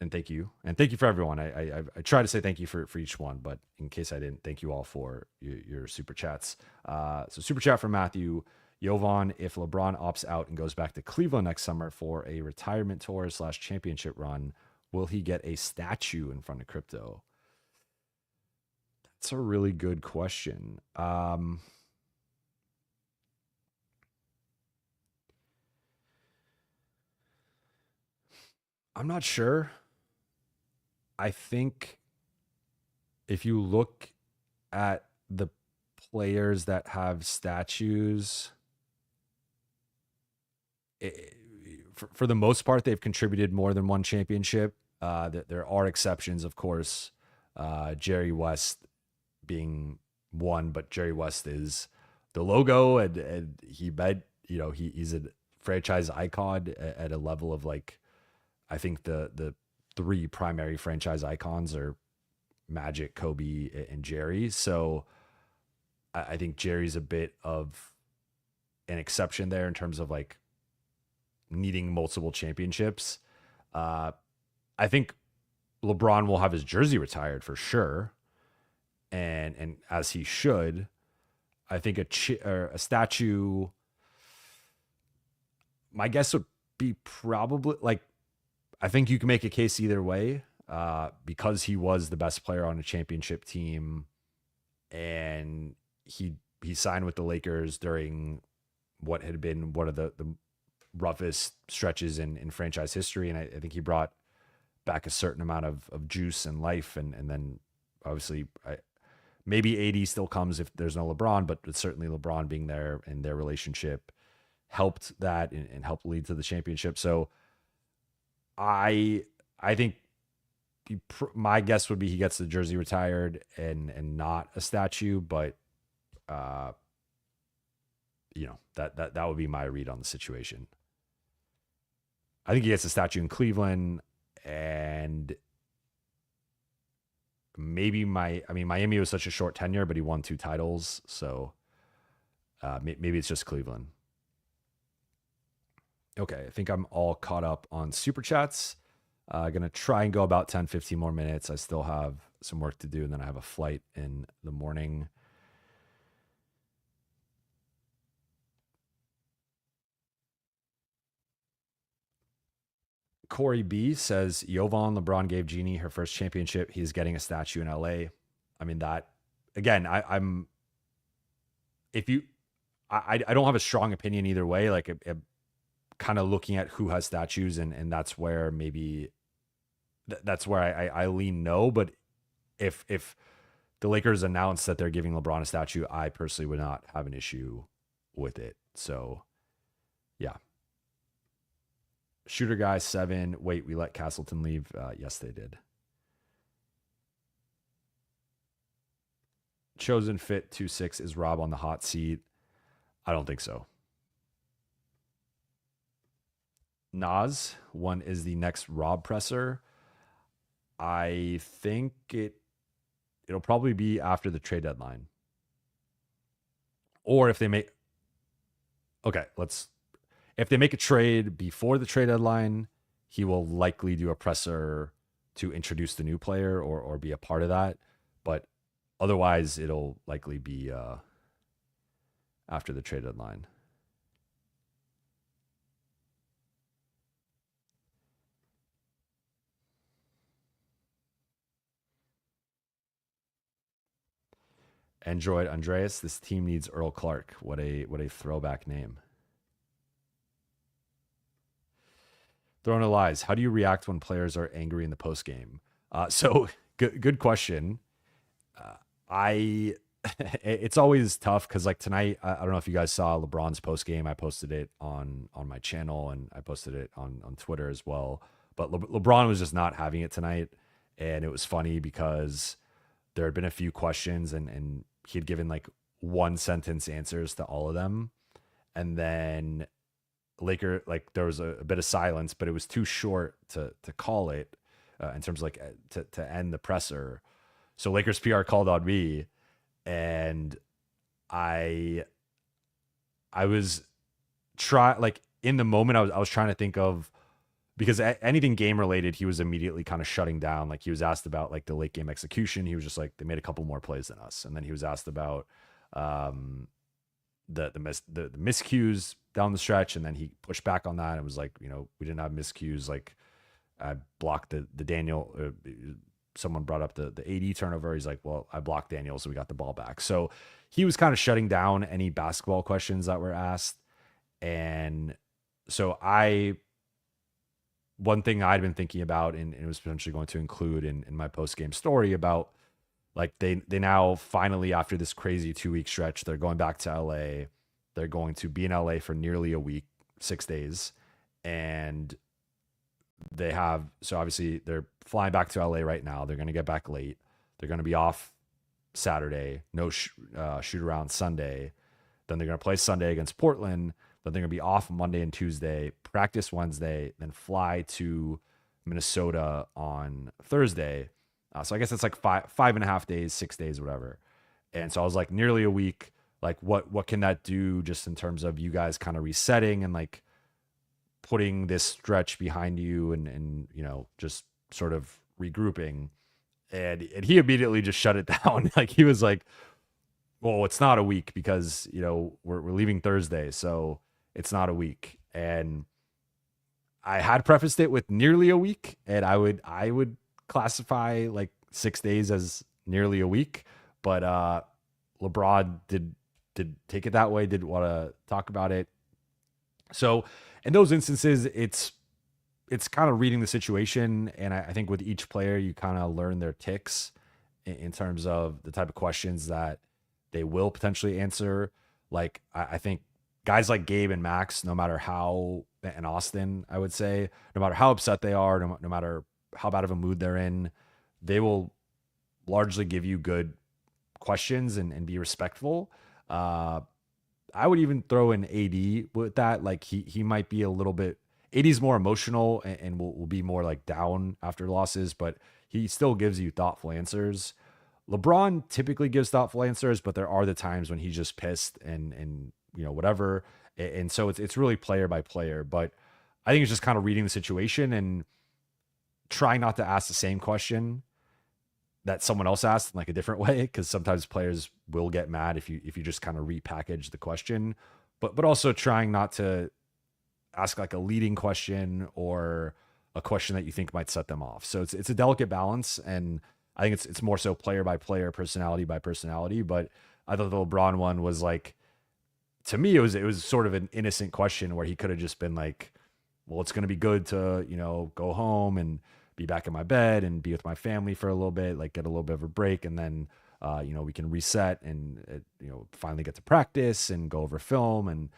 And thank you for everyone. I try to say thank you for each one, but in case I didn't, thank you all for your super chats. So super chat from Matthew. Jovan, if LeBron opts out and goes back to Cleveland next summer for a retirement tour / championship run, will he get a statue in front of crypto? That's a really good question. I'm not sure. I think if you look at the players that have statues, for the most part, they've contributed more than one championship. There are exceptions, of course. Jerry West being one, but Jerry West is the logo, and he's a franchise icon at a level of like, I think the three primary franchise icons are Magic, Kobe, and Jerry. So I think Jerry's a bit of an exception there in terms of like needing multiple championships. I think LeBron will have his jersey retired for sure, and as he should. I think a statue. My guess would be probably like, I think you can make a case either way, because he was the best player on a championship team, and he signed with the Lakers during what had been one of the roughest stretches in franchise history, and I think he brought back a certain amount of juice and life, and then obviously maybe AD still comes if there's no LeBron, but certainly LeBron being there and their relationship helped that and helped lead to the championship. So I think my guess would be he gets the jersey retired and not a statue, but that would be my read on the situation. I think he gets a statue in Cleveland, and maybe Miami was such a short tenure, but he won 2 titles, so maybe it's just Cleveland. Okay, I think I'm all caught up on super chats. Gonna try and go about 10, 15 more minutes. I still have some work to do, and then I have a flight in the morning. Corey B says, Jovan, LeBron gave Jeannie her first championship. He's getting a statue in LA. I mean, that again, I don't have a strong opinion either way. Like, kind of looking at who has statues, and that's where maybe that's where I lean no. But if the Lakers announce that they're giving LeBron a statue, I personally would not have an issue with it. So yeah. Shooter guy 7. Wait, we let Castleton leave? Yes, they did. Chosen Fit 26. Is Rob on the hot seat? I don't think so. Nas, one is the next Rob presser. I think it'll probably be after the trade deadline. Or if they make if they make a trade before the trade deadline, he will likely do a presser to introduce the new player or be a part of that. But otherwise, it'll likely be after the trade deadline. Android Andreas, this team needs Earl Clark. What a throwback name. Throwing a lies. How do you react when players are angry in the post game? So good question. I it's always tough because like tonight, I don't know if you guys saw LeBron's post game. I posted it on my channel and I posted it on Twitter as well. But LeBron was just not having it tonight, and it was funny because there had been a few questions and he had given like one sentence answers to all of them, and then like there was a bit of silence, but it was too short to call it in terms of like to end the presser. So Lakers PR called on me, and I was like in the moment I was trying to think of, because anything game related he was immediately kind of shutting down. Like he was asked about like the late game execution, he was just like, they made a couple more plays than us. And then he was asked about the miscues down the stretch, and then he pushed back on that and was like, we didn't have miscues. Like I blocked the Daniel. Someone brought up the AD turnover. He's like, well, I blocked Daniel, so we got the ball back. So he was kind of shutting down any basketball questions that were asked. And so one thing I'd been thinking about, and it was potentially going to include in my post game story about, like they now finally, after this crazy 2-week stretch, they're going back to LA. They're going to be in LA for nearly a week, 6 days. And so obviously they're flying back to LA right now. They're going to get back late. They're going to be off Saturday, no shoot around Sunday. Then they're going to play Sunday against Portland. Then they're going to be off Monday and Tuesday, practice Wednesday, then fly to Minnesota on Thursday. So I guess it's like 5.5 days, 6 days, whatever. And so I was like, nearly a week. Like what can that do just in terms of you guys kind of resetting and like putting this stretch behind you and just sort of regrouping. And he immediately just shut it down. Like he was like, well, it's not a week because, we're leaving Thursday. So it's not a week. And I had prefaced it with nearly a week, and I would classify like 6 days as nearly a week. But LeBron did take it that way, didn't want to talk about it. So in those instances, it's kind of reading the situation. And I think with each player, you kind of learn their ticks in terms of the type of questions that they will potentially answer. Like I think guys like Gabe and Max, and Austin, I would say, no matter how upset they are, no matter how bad of a mood they're in, they will largely give you good questions and be respectful. I would even throw in AD with that. Like he might be a little bit, AD's more emotional and will be more like down after losses, but he still gives you thoughtful answers. LeBron typically gives thoughtful answers, but there are the times when he's just pissed and whatever. And so it's really player by player, but I think it's just kind of reading the situation and trying not to ask the same question that someone else asked in like a different way. Cause sometimes players will get mad if you just kind of repackage the question, but also trying not to ask like a leading question or a question that you think might set them off. So it's a delicate balance. And I think it's more so player by player, personality by personality. But I thought the LeBron one was like, to me, it was sort of an innocent question where he could have just been like, well, it's going to be good to, go home and be back in my bed and be with my family for a little bit, like get a little bit of a break. And then, we can reset and, finally get to practice and go over film and,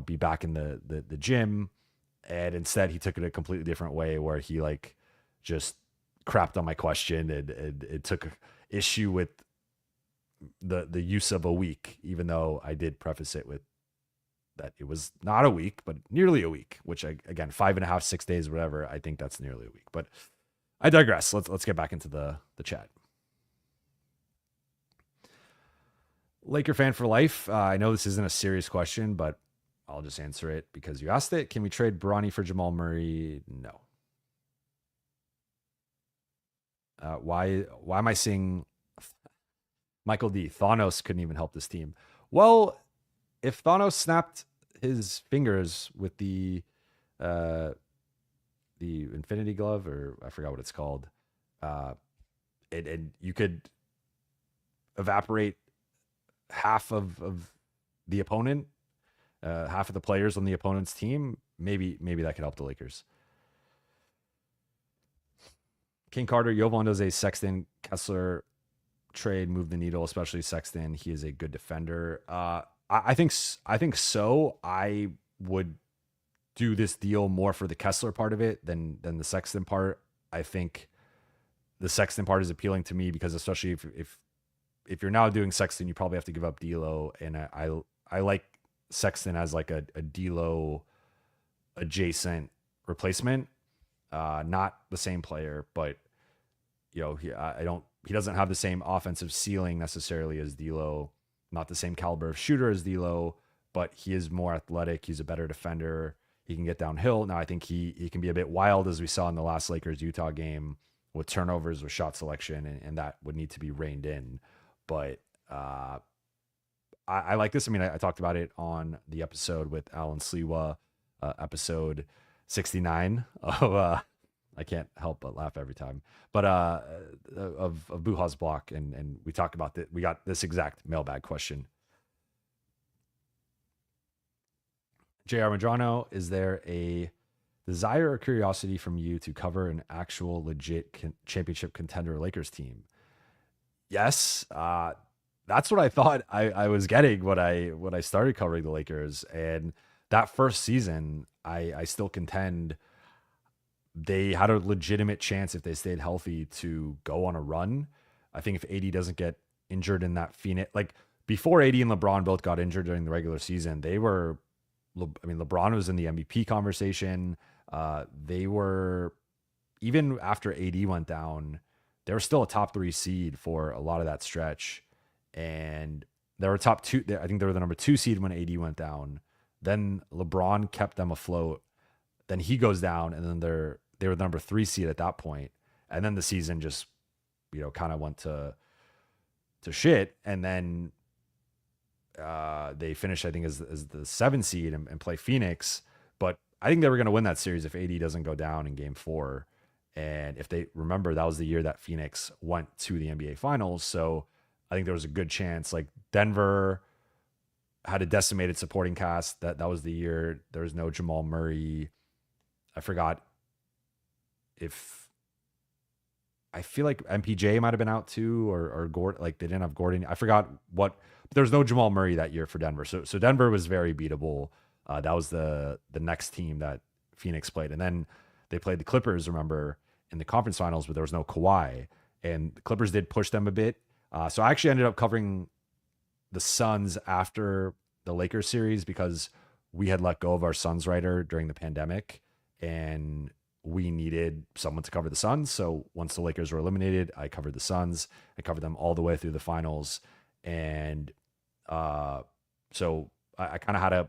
be back in the gym. And instead he took it a completely different way where he like just crapped on my question and it took issue with the use of a week, even though I did preface it with that it was not a week, but nearly a week, which again, 5.5, 6 days, whatever. I think that's nearly a week, but I digress. Let's get back into the chat. Laker fan for life. I know this isn't a serious question, but I'll just answer it because you asked it. Can we trade Bronny for Jamal Murray? No. Why am I seeing Michael D? Thanos couldn't even help this team. Well, if Thanos snapped his fingers with the Infinity Glove, or I forgot what it's called, and you could evaporate half of the opponent, half of the players on the opponent's team, maybe that could help the Lakers. King Carter, Jovan Buha, Sexton, Kessler, trade move the needle, especially Sexton? He is a good defender. I think so. I would do this deal more for the Kessler part of it than the Sexton part. I think the Sexton part is appealing to me because especially if you're now doing Sexton, you probably have to give up D'Lo, and I like Sexton as like a D'Lo adjacent replacement. Not the same player, but he doesn't have the same offensive ceiling necessarily as D'Lo, not the same caliber of shooter as D'Lo, but he is more athletic. He's a better defender. He can get downhill. Now I think he can be a bit wild, as we saw in the last Lakers-Utah game, with turnovers, with shot selection, and that would need to be reined in. But I like this. I mean, I talked about it on the episode with Alan Sliwa, episode 69 of I can't help but laugh every time, but of Buha's block, and we talked about that. We got this exact mailbag question. J.R. Madrano, is there a desire or curiosity from you to cover an actual legit championship contender Lakers team? Yes, that's what I thought I was getting when I started covering the Lakers. And that first season, I still contend they had a legitimate chance if they stayed healthy to go on a run. I think if AD doesn't get injured in that Phoenix, like before AD and LeBron both got injured during the regular season, LeBron was in the MVP conversation. They were, even after AD went down, they were still a top 3 seed for a lot of that stretch. And they were top 2. I think they were the number 2 seed when AD went down. Then LeBron kept them afloat. Then he goes down, and then they were the number 3 seed at that point. And then the season just, kind of went to shit. And then they finished, I think, as the 7 seed and play Phoenix. But I think they were going to win that series if AD doesn't go down in game 4. And if they remember, that was the year that Phoenix went to the NBA Finals. So I think there was a good chance. Like Denver had a decimated supporting cast. That was the year there was no Jamal Murray. I forgot I feel like MPJ might have been out too, or Gordon. Like they didn't have Gordon. I forgot what. But there was no Jamal Murray that year for Denver. So Denver was very beatable. That was the next team that Phoenix played, and then they played the Clippers. Remember, in the conference finals, but there was no Kawhi, and the Clippers did push them a bit. So I actually ended up covering the Suns after the Lakers series because we had let go of our Suns writer during the pandemic, and we needed someone to cover the Suns. So once the Lakers were eliminated, I covered the Suns. I covered them all the way through the finals, and so I kind of had an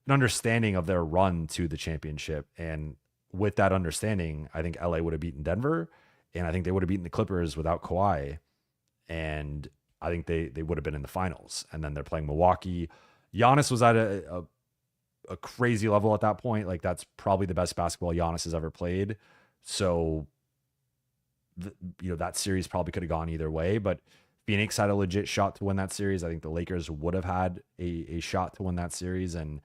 understanding of their run to the championship, and with that understanding, I think LA would have beaten Denver, and I think they would have beaten the Clippers without Kawhi, and I think they would have been in the finals. And then they're playing Milwaukee. Giannis was at a crazy level at that point. Like that's probably the best basketball Giannis has ever played. So, that series probably could have gone either way, but Phoenix had a legit shot to win that series. I think the Lakers would have had a shot to win that series, and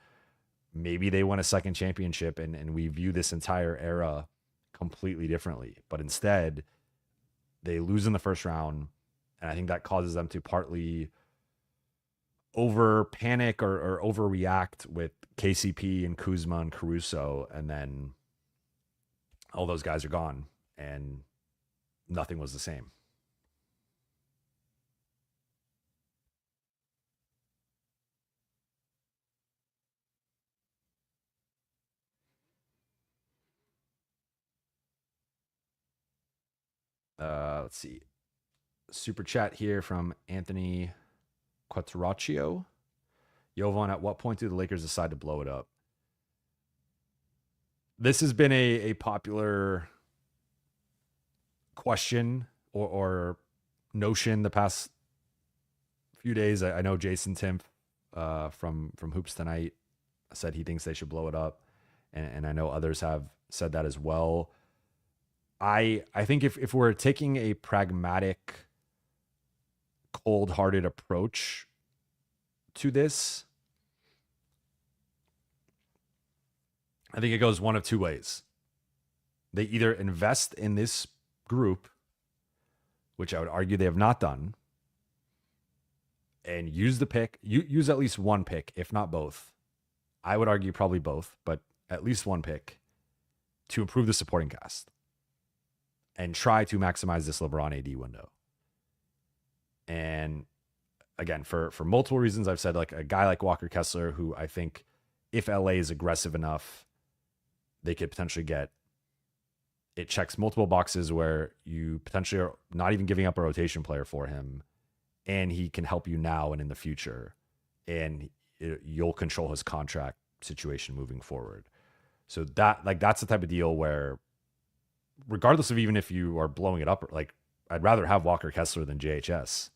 maybe they win a second championship, and we view this entire era completely differently. But instead, they lose in the first round, and I think that causes them to partly over panic or overreact with KCP and Kuzma and Caruso, and then all those guys are gone, and nothing was the same. Let's see. Super chat here from Anthony Quattrocchio. Jovan, at what point do the Lakers decide to blow it up? This has been a popular question or notion the past few days. I know Jason Timpf from Hoops Tonight said he thinks they should blow it up, and I know others have said that as well. I think if we're taking a pragmatic, cold-hearted approach to this, I think it goes one of two ways. They either invest in this group, which I would argue they have not done. and use the pick. Use at least one pick, if not both. I would argue probably both, but at least one pick to improve the supporting cast and try to maximize this LeBron AD window. And again, for multiple reasons, I've said like a guy like Walker Kessler, who I think if LA is aggressive enough, they could potentially get. It checks multiple boxes where you potentially are not even giving up a rotation player for him, and he can help you now and in the future, and you'll control his contract situation moving forward. So that's the type of deal where, regardless of even if you are blowing it up, like I'd rather have Walker Kessler than JHS,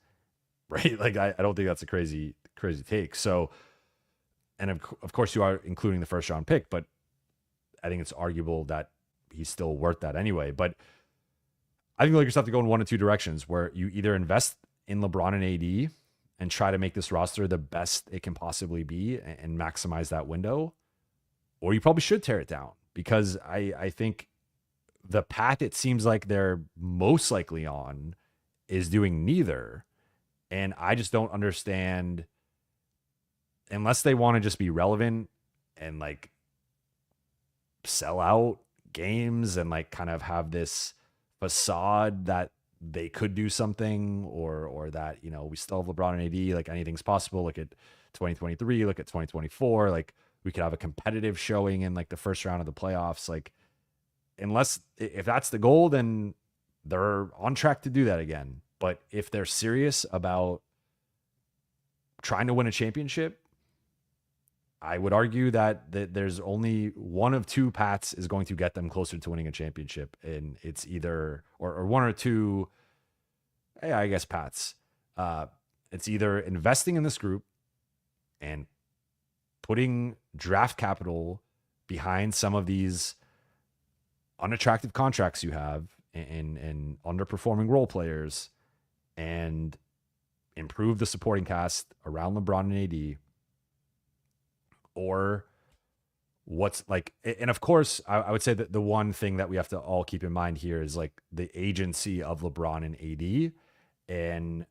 right? Like I don't think that's a crazy take. So, and of course you are including the first round pick, but I think it's arguable that he's still worth that anyway. But I think the Lakers have to go in one of two directions, where you either invest in LeBron and AD and try to make this roster the best it can possibly be and maximize that window, or you probably should tear it down, because I think the path it seems like they're most likely on is doing neither. And I just don't understand, unless they want to just be relevant and like sell out games and like kind of have this facade that they could do something, or that, you know, we still have LeBron and AD, like anything's possible. Look at 2023, look at 2024, like we could have a competitive showing in like the first round of the playoffs. Like, unless if that's the goal, then they're on track to do that again. But if they're serious about trying to win a championship, I would argue that there's only one of two paths is going to get them closer to winning a championship. And it's either, or one or two, I guess, paths. It's either investing in this group and putting draft capital behind some of these unattractive contracts you have and underperforming role players, and improve the supporting cast around LeBron and AD. Or what's like, and of course, I would say that the one thing that we have to all keep in mind here is like the agency of LeBron and AD. And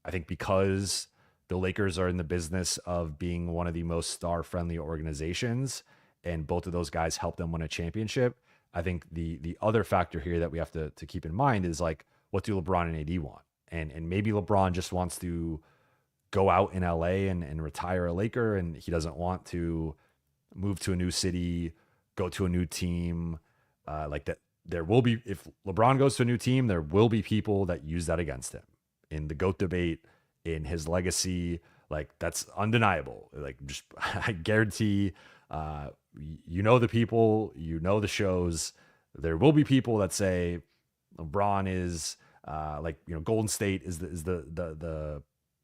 I think because the Lakers are in the business of being one of the most star-friendly organizations, and both of those guys help them win a championship, I think the other factor here that we have to keep in mind is like, what do LeBron and AD want? And maybe LeBron just wants to go out in LA and retire a Laker, and he doesn't want to move to a new city, go to a new team. Like that, there will be, if LeBron goes to a new team, there will be people that use that against him in the GOAT debate, in his legacy. Like, that's undeniable. Like, just I guarantee, you know, the people, you know, the shows, there will be people that say LeBron is like, you know, Golden State is the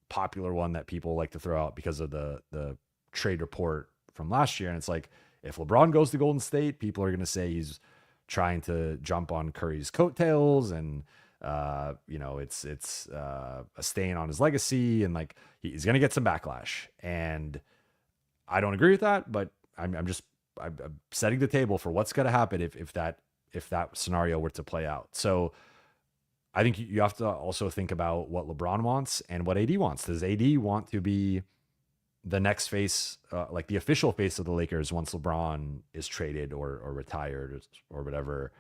popular one that people like to throw out because of the trade report from last year. And it's like, if LeBron goes to Golden State, people are going to say he's trying to jump on Curry's coattails, and you know, it's a stain on his legacy, and like he's going to get some backlash. And I don't agree with that, but I'm setting the table for what's going to happen if that scenario were to play out. So I think you have to also think about what LeBron wants and what AD wants. Does AD want to be the next face, like the official face of the Lakers once LeBron is traded or retired or whatever?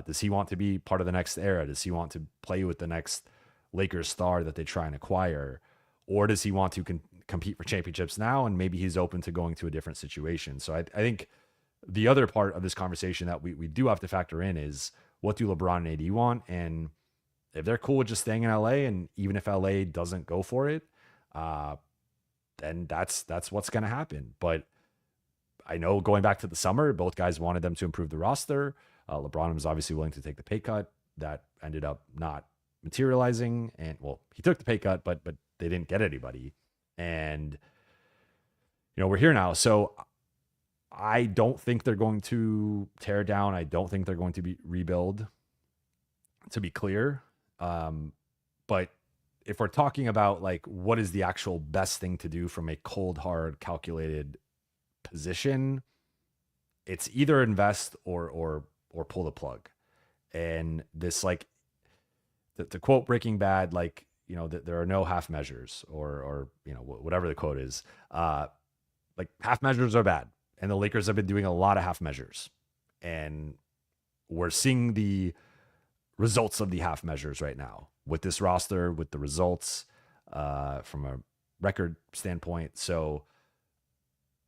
Does he want to be part of the next era? Does he want to play with the next Lakers star that they try and acquire? Or does he want to compete for championships now, and maybe he's open to going to a different situation? So I think the other part of this conversation that we do have to factor in is, what do LeBron and AD want? And if they're cool with just staying in LA, and even if LA doesn't go for it, then that's what's going to happen. But I know going back to the summer, both guys wanted them to improve the roster. LeBron was obviously willing to take the pay cut that ended up not materializing. And well, he took the pay cut, but they didn't get anybody. And, you know, we're here now. So I don't think they're going to tear down. I don't think they're going to rebuild, to be clear. But if we're talking about like, what is the actual best thing to do from a cold, hard, calculated position, it's either invest or pull the plug. And this, like, to quote Breaking Bad, like, there are no half measures or whatever the quote is. Like half measures are bad, and the Lakers have been doing a lot of half measures, and we're seeing the results of the half measures right now with this roster, with the results from a record standpoint. So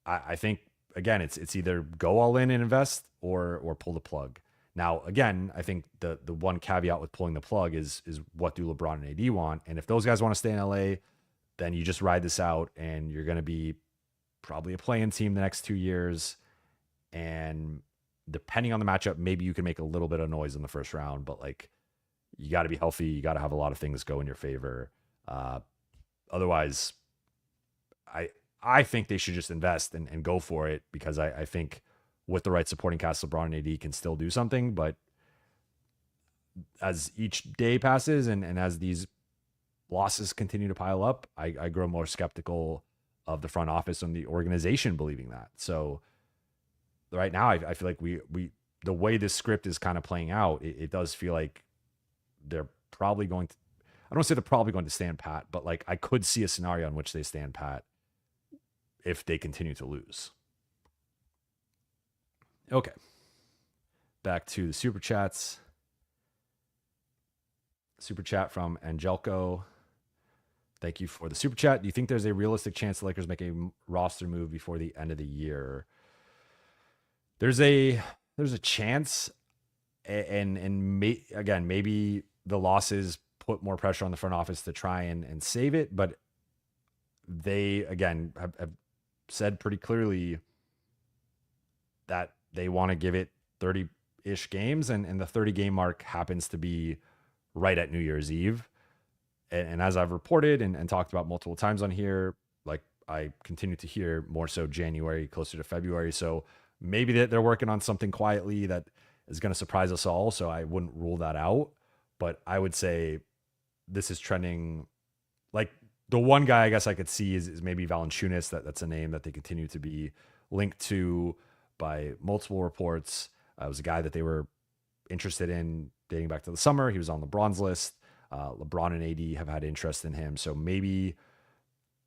I think again, it's either go all in and invest or pull the plug. Now, again, I think the one caveat with pulling the plug is what do LeBron and AD want? And if those guys want to stay in LA, then you just ride this out, and you're going to be probably a play-in team the next 2 years. And depending on the matchup, maybe you can make a little bit of noise in the first round, but like you got to be healthy. You got to have a lot of things go in your favor. Otherwise, I think they should just invest and go for it, because I think with the right supporting cast, LeBron and AD can still do something. But as each day passes and as these losses continue to pile up, I grow more skeptical of the front office and the organization believing that. So right now, I feel like we the way this script is kind of playing out, it does feel like they're probably going to, I don't say they're probably going to stand pat, but like I could see a scenario in which they stand pat if they continue to lose. Okay. Back to the super chats. Super chat from Angelco. Thank you for the super chat. Do you think there's a realistic chance the Lakers make a roster move before the end of the year? There's a chance, and again, maybe the losses put more pressure on the front office to try and save it, but they again have said pretty clearly that they want to give it 30-ish games, and the 30 game mark happens to be right at New Year's Eve. And as I've reported and talked about multiple times on here, like I continue to hear more so January, closer to February. So maybe they're working on something quietly that is going to surprise us all. So I wouldn't rule that out. But I would say this is trending. Like the one guy I guess I could see is maybe Valanciunas. That's a name that they continue to be linked to by multiple reports. It was a guy that they were interested in dating back to the summer. He was on LeBron's list. LeBron and AD have had interest in him. So maybe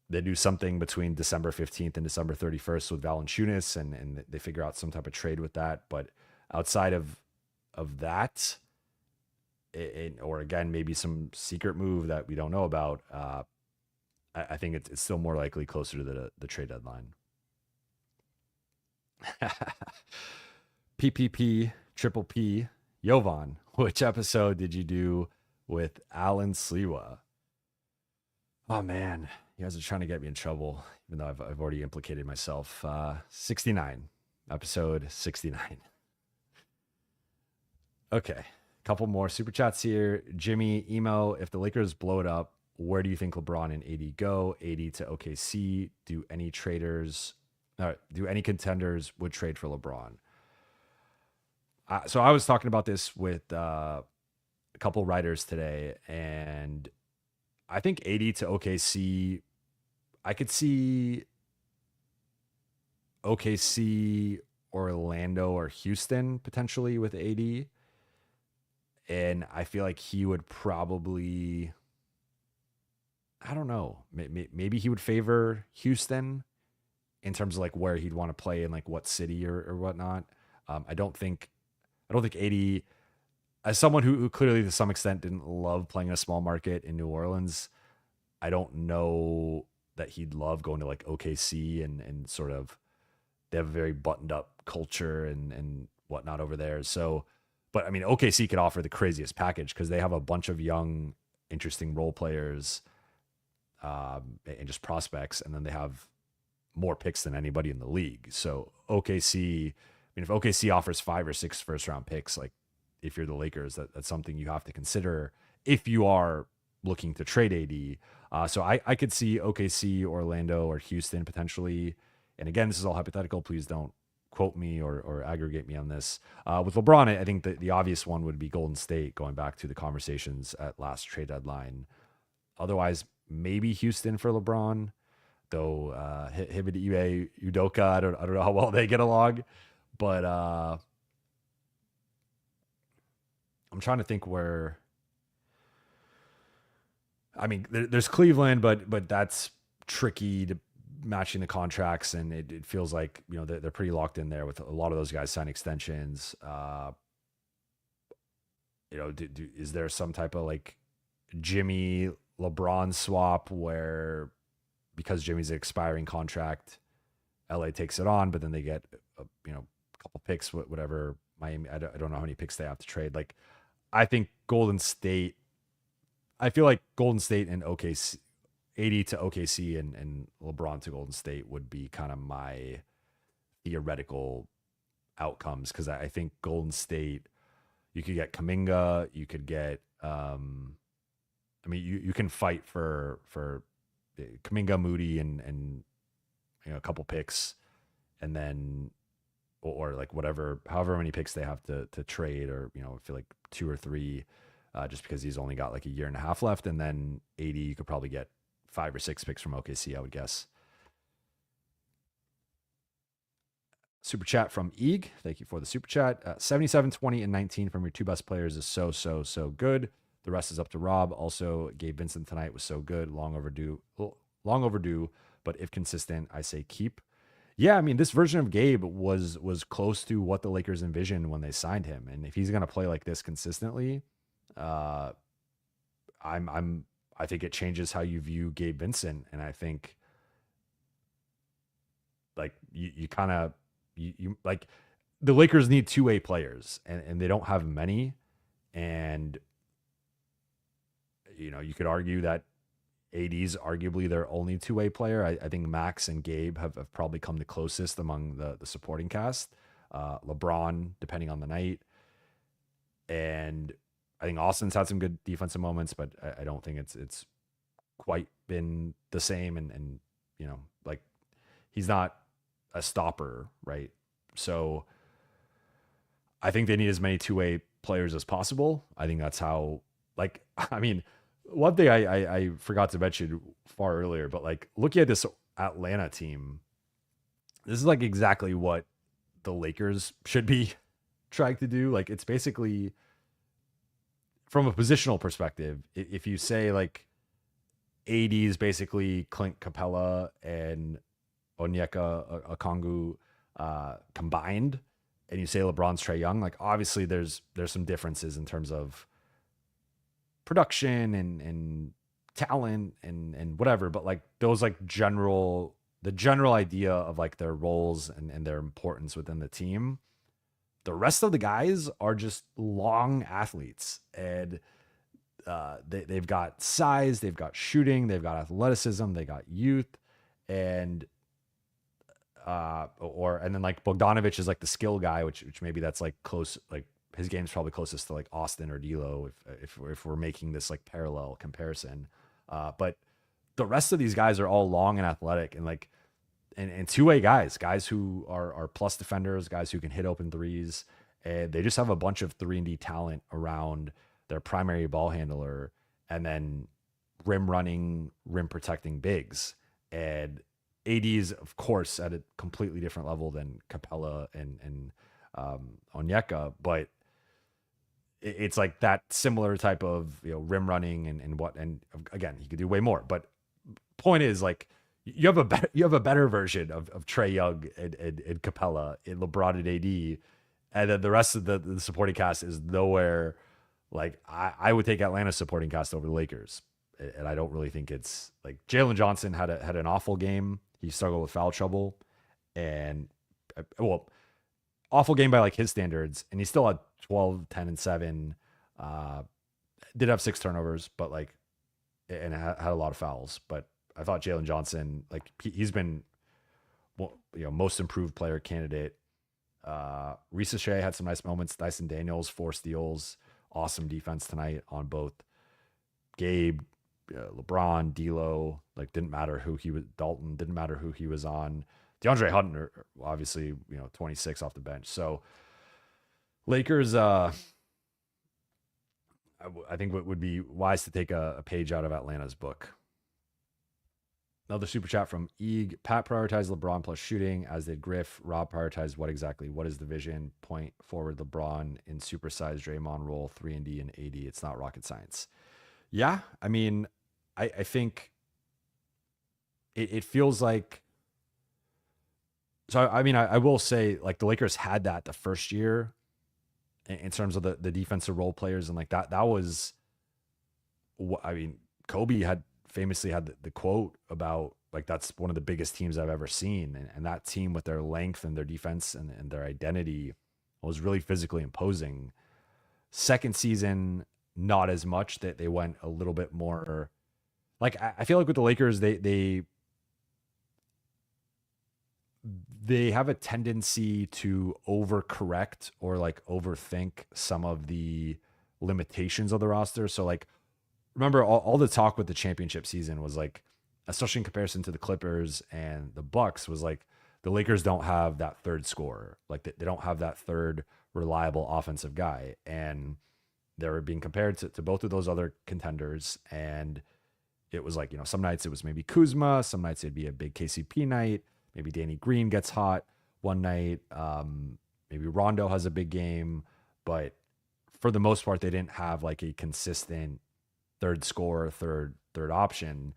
they do something between December 15th and December 31st with Valanciunas, and they figure out some type of trade with that. But outside of that, or again, maybe some secret move that we don't know about, I think it's still more likely closer to the trade deadline. PPP, Triple P, Jovan, which episode did you do with Alan Sliwa? Oh man, you guys are trying to get me in trouble, even though I've already implicated myself. 69, episode 69. Okay, couple more super chats here. Jimmy, emo, if the Lakers blow it up, where do you think LeBron and AD go? AD to OKC. Do any contenders would trade for LeBron? So I was talking about this with a couple writers today, and I think AD to OKC, I could see OKC, Orlando, or Houston potentially with AD. And I feel like he would probably, I don't know, maybe he would favor Houston in terms of like where he'd want to play in like what city or whatnot. I don't think AD, as someone who clearly to some extent didn't love playing in a small market in New Orleans, I don't know that he'd love going to like OKC and sort of, they have a very buttoned up culture and whatnot over there. So, but I mean, OKC could offer the craziest package because they have a bunch of young, interesting role players and just prospects. And then they have more picks than anybody in the league. So OKC, I mean, if OKC offers 5 or 6 first round picks, like if you're the Lakers, that's something you have to consider if you are looking to trade AD. So I could see OKC, Orlando, or Houston potentially. And again, this is all hypothetical. Please don't quote me or aggregate me on this. With LeBron, I think the obvious one would be Golden State, going back to the conversations at last trade deadline. Otherwise, maybe Houston for LeBron, though him and Ime Udoka, I don't know how well they get along. But I'm trying to think where I mean, there's Cleveland, but that's tricky to matching the contracts, and it feels like they're pretty locked in there with a lot of those guys sign extensions. Is there some type of like Jimmy LeBron swap where because Jimmy's an expiring contract, LA takes it on, but then they get a couple picks, whatever. Miami, I don't know how many picks they have to trade. Like, I think Golden State. I feel like Golden State and OKC, 80 to OKC and LeBron to Golden State would be kind of my theoretical outcomes, because I think Golden State, you could get Kuminga, you could get you can fight for Kuminga, Moody, and a couple picks, and then or like however many picks they have to trade, or I feel like 2 or 3, just because he's only got like a year and a half left, and then 80 you could probably get 5 or 6 picks from OKC, I would guess. Super chat from Eeg. Thank you for the super chat. 77, 20, and 19 from your 2 best players is so good. The rest is up to Rob. Also, Gabe Vincent tonight was so good. Long overdue, but if consistent, I say keep. Yeah, I mean, this version of Gabe was close to what the Lakers envisioned when they signed him. And if he's going to play like this consistently, I think it changes how you view Gabe Vincent. And I think like you kind of like the Lakers need 2-way players, and they don't have many. And you could argue that AD's arguably their only 2-way player. I think Max and Gabe have probably come the closest among the supporting cast. LeBron, depending on the night. And I think Austin's had some good defensive moments, but I don't think it's quite been the same. And like he's not a stopper, right? So I think they need as many 2-way players as possible. I think that's how, like, I mean, one thing I forgot to mention far earlier, but like looking at this Atlanta team, this is like exactly what the Lakers should be trying to do. Like, it's basically from a positional perspective. If you say like AD is basically Clint Capella and Onyeka Okongwu combined, and you say LeBron's Trae Young, like obviously there's some differences in terms of production and talent and whatever, but like those like the general idea of like their roles and their importance within the team. The rest of the guys are just long athletes, and they've got size, they've got shooting, they've got athleticism, they got youth, and then like Bogdanovich is like the skill guy, which maybe that's like close, like his game's probably closest to like Austin or D'Lo if we're making this like parallel comparison. But the rest of these guys are all long and athletic, and like and 2-way guys who are plus defenders, guys who can hit open threes, and they just have a bunch of 3-and-D talent around their primary ball handler, and then rim running, rim protecting bigs. And AD's, of course, at a completely different level than Capella and Onyeka, but it's like that similar type of rim running and again, he could do way more. But point is, like, you have a better version of Trae Young and Capella in LeBron and AD, and then the rest of the supporting cast is nowhere. Like, I would take Atlanta's supporting cast over the Lakers, and I don't really think it's like Jalen Johnson had an awful game. He struggled with foul trouble, and awful game by like his standards, and he still had 12, 10, and 7. Did have 6 turnovers, but like, and had a lot of fouls. But I thought Jalen Johnson, like, he's been, most improved player candidate. Risa Shea had some nice moments. Dyson Daniels, 4 steals, awesome defense tonight on both Gabe, LeBron, D'Lo. Like, didn't matter who he was. Dalton didn't matter who he was on. DeAndre Hunter, obviously, 26 off the bench. So Lakers, I think what would be wise to take a page out of Atlanta's book. Another super chat from Eeg. Pat prioritized LeBron plus shooting, as did Griff. Rob prioritized what is the vision? Point forward LeBron in supersized Draymond role, 3-and-D and AD. It's not rocket science. Yeah, I mean, I think it feels like, so I mean, I will say, like, the Lakers had that the first year in terms of the defensive role players, and like that was I mean, Kobe had famously had the quote about, like, that's one of the biggest teams I've ever seen, and that team with their length and their defense and their identity was really physically imposing. Second season, not as much. That they went a little bit more, like, I feel like with the Lakers, they have a tendency to overcorrect or like overthink some of the limitations of the roster. So like, remember all the talk with the championship season was like, especially in comparison to the Clippers and the Bucks, was like the Lakers don't have that third scorer. Like they don't have that third reliable offensive guy. And they were being compared to both of those other contenders. And it was like, some nights it was maybe Kuzma, some nights it'd be a big KCP night. Maybe Danny Green gets hot one night. Maybe Rondo has a big game, but for the most part, they didn't have like a consistent third scorer, third option.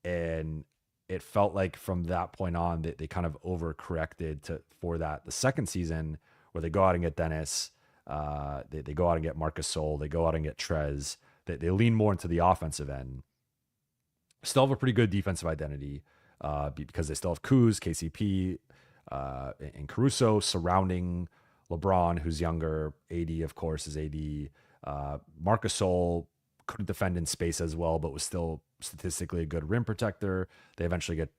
And it felt like from that point on that they kind of overcorrected for that the second season, where they go out and get Dennis, they go out and get Marcus Sol, they go out and get Trez. They lean more into the offensive end. Still have a pretty good defensive identity, because they still have Kuz, KCP, and Caruso surrounding LeBron, who's younger. AD, of course, is AD. Marcus Sol couldn't defend in space as well, but was still statistically a good rim protector. They eventually get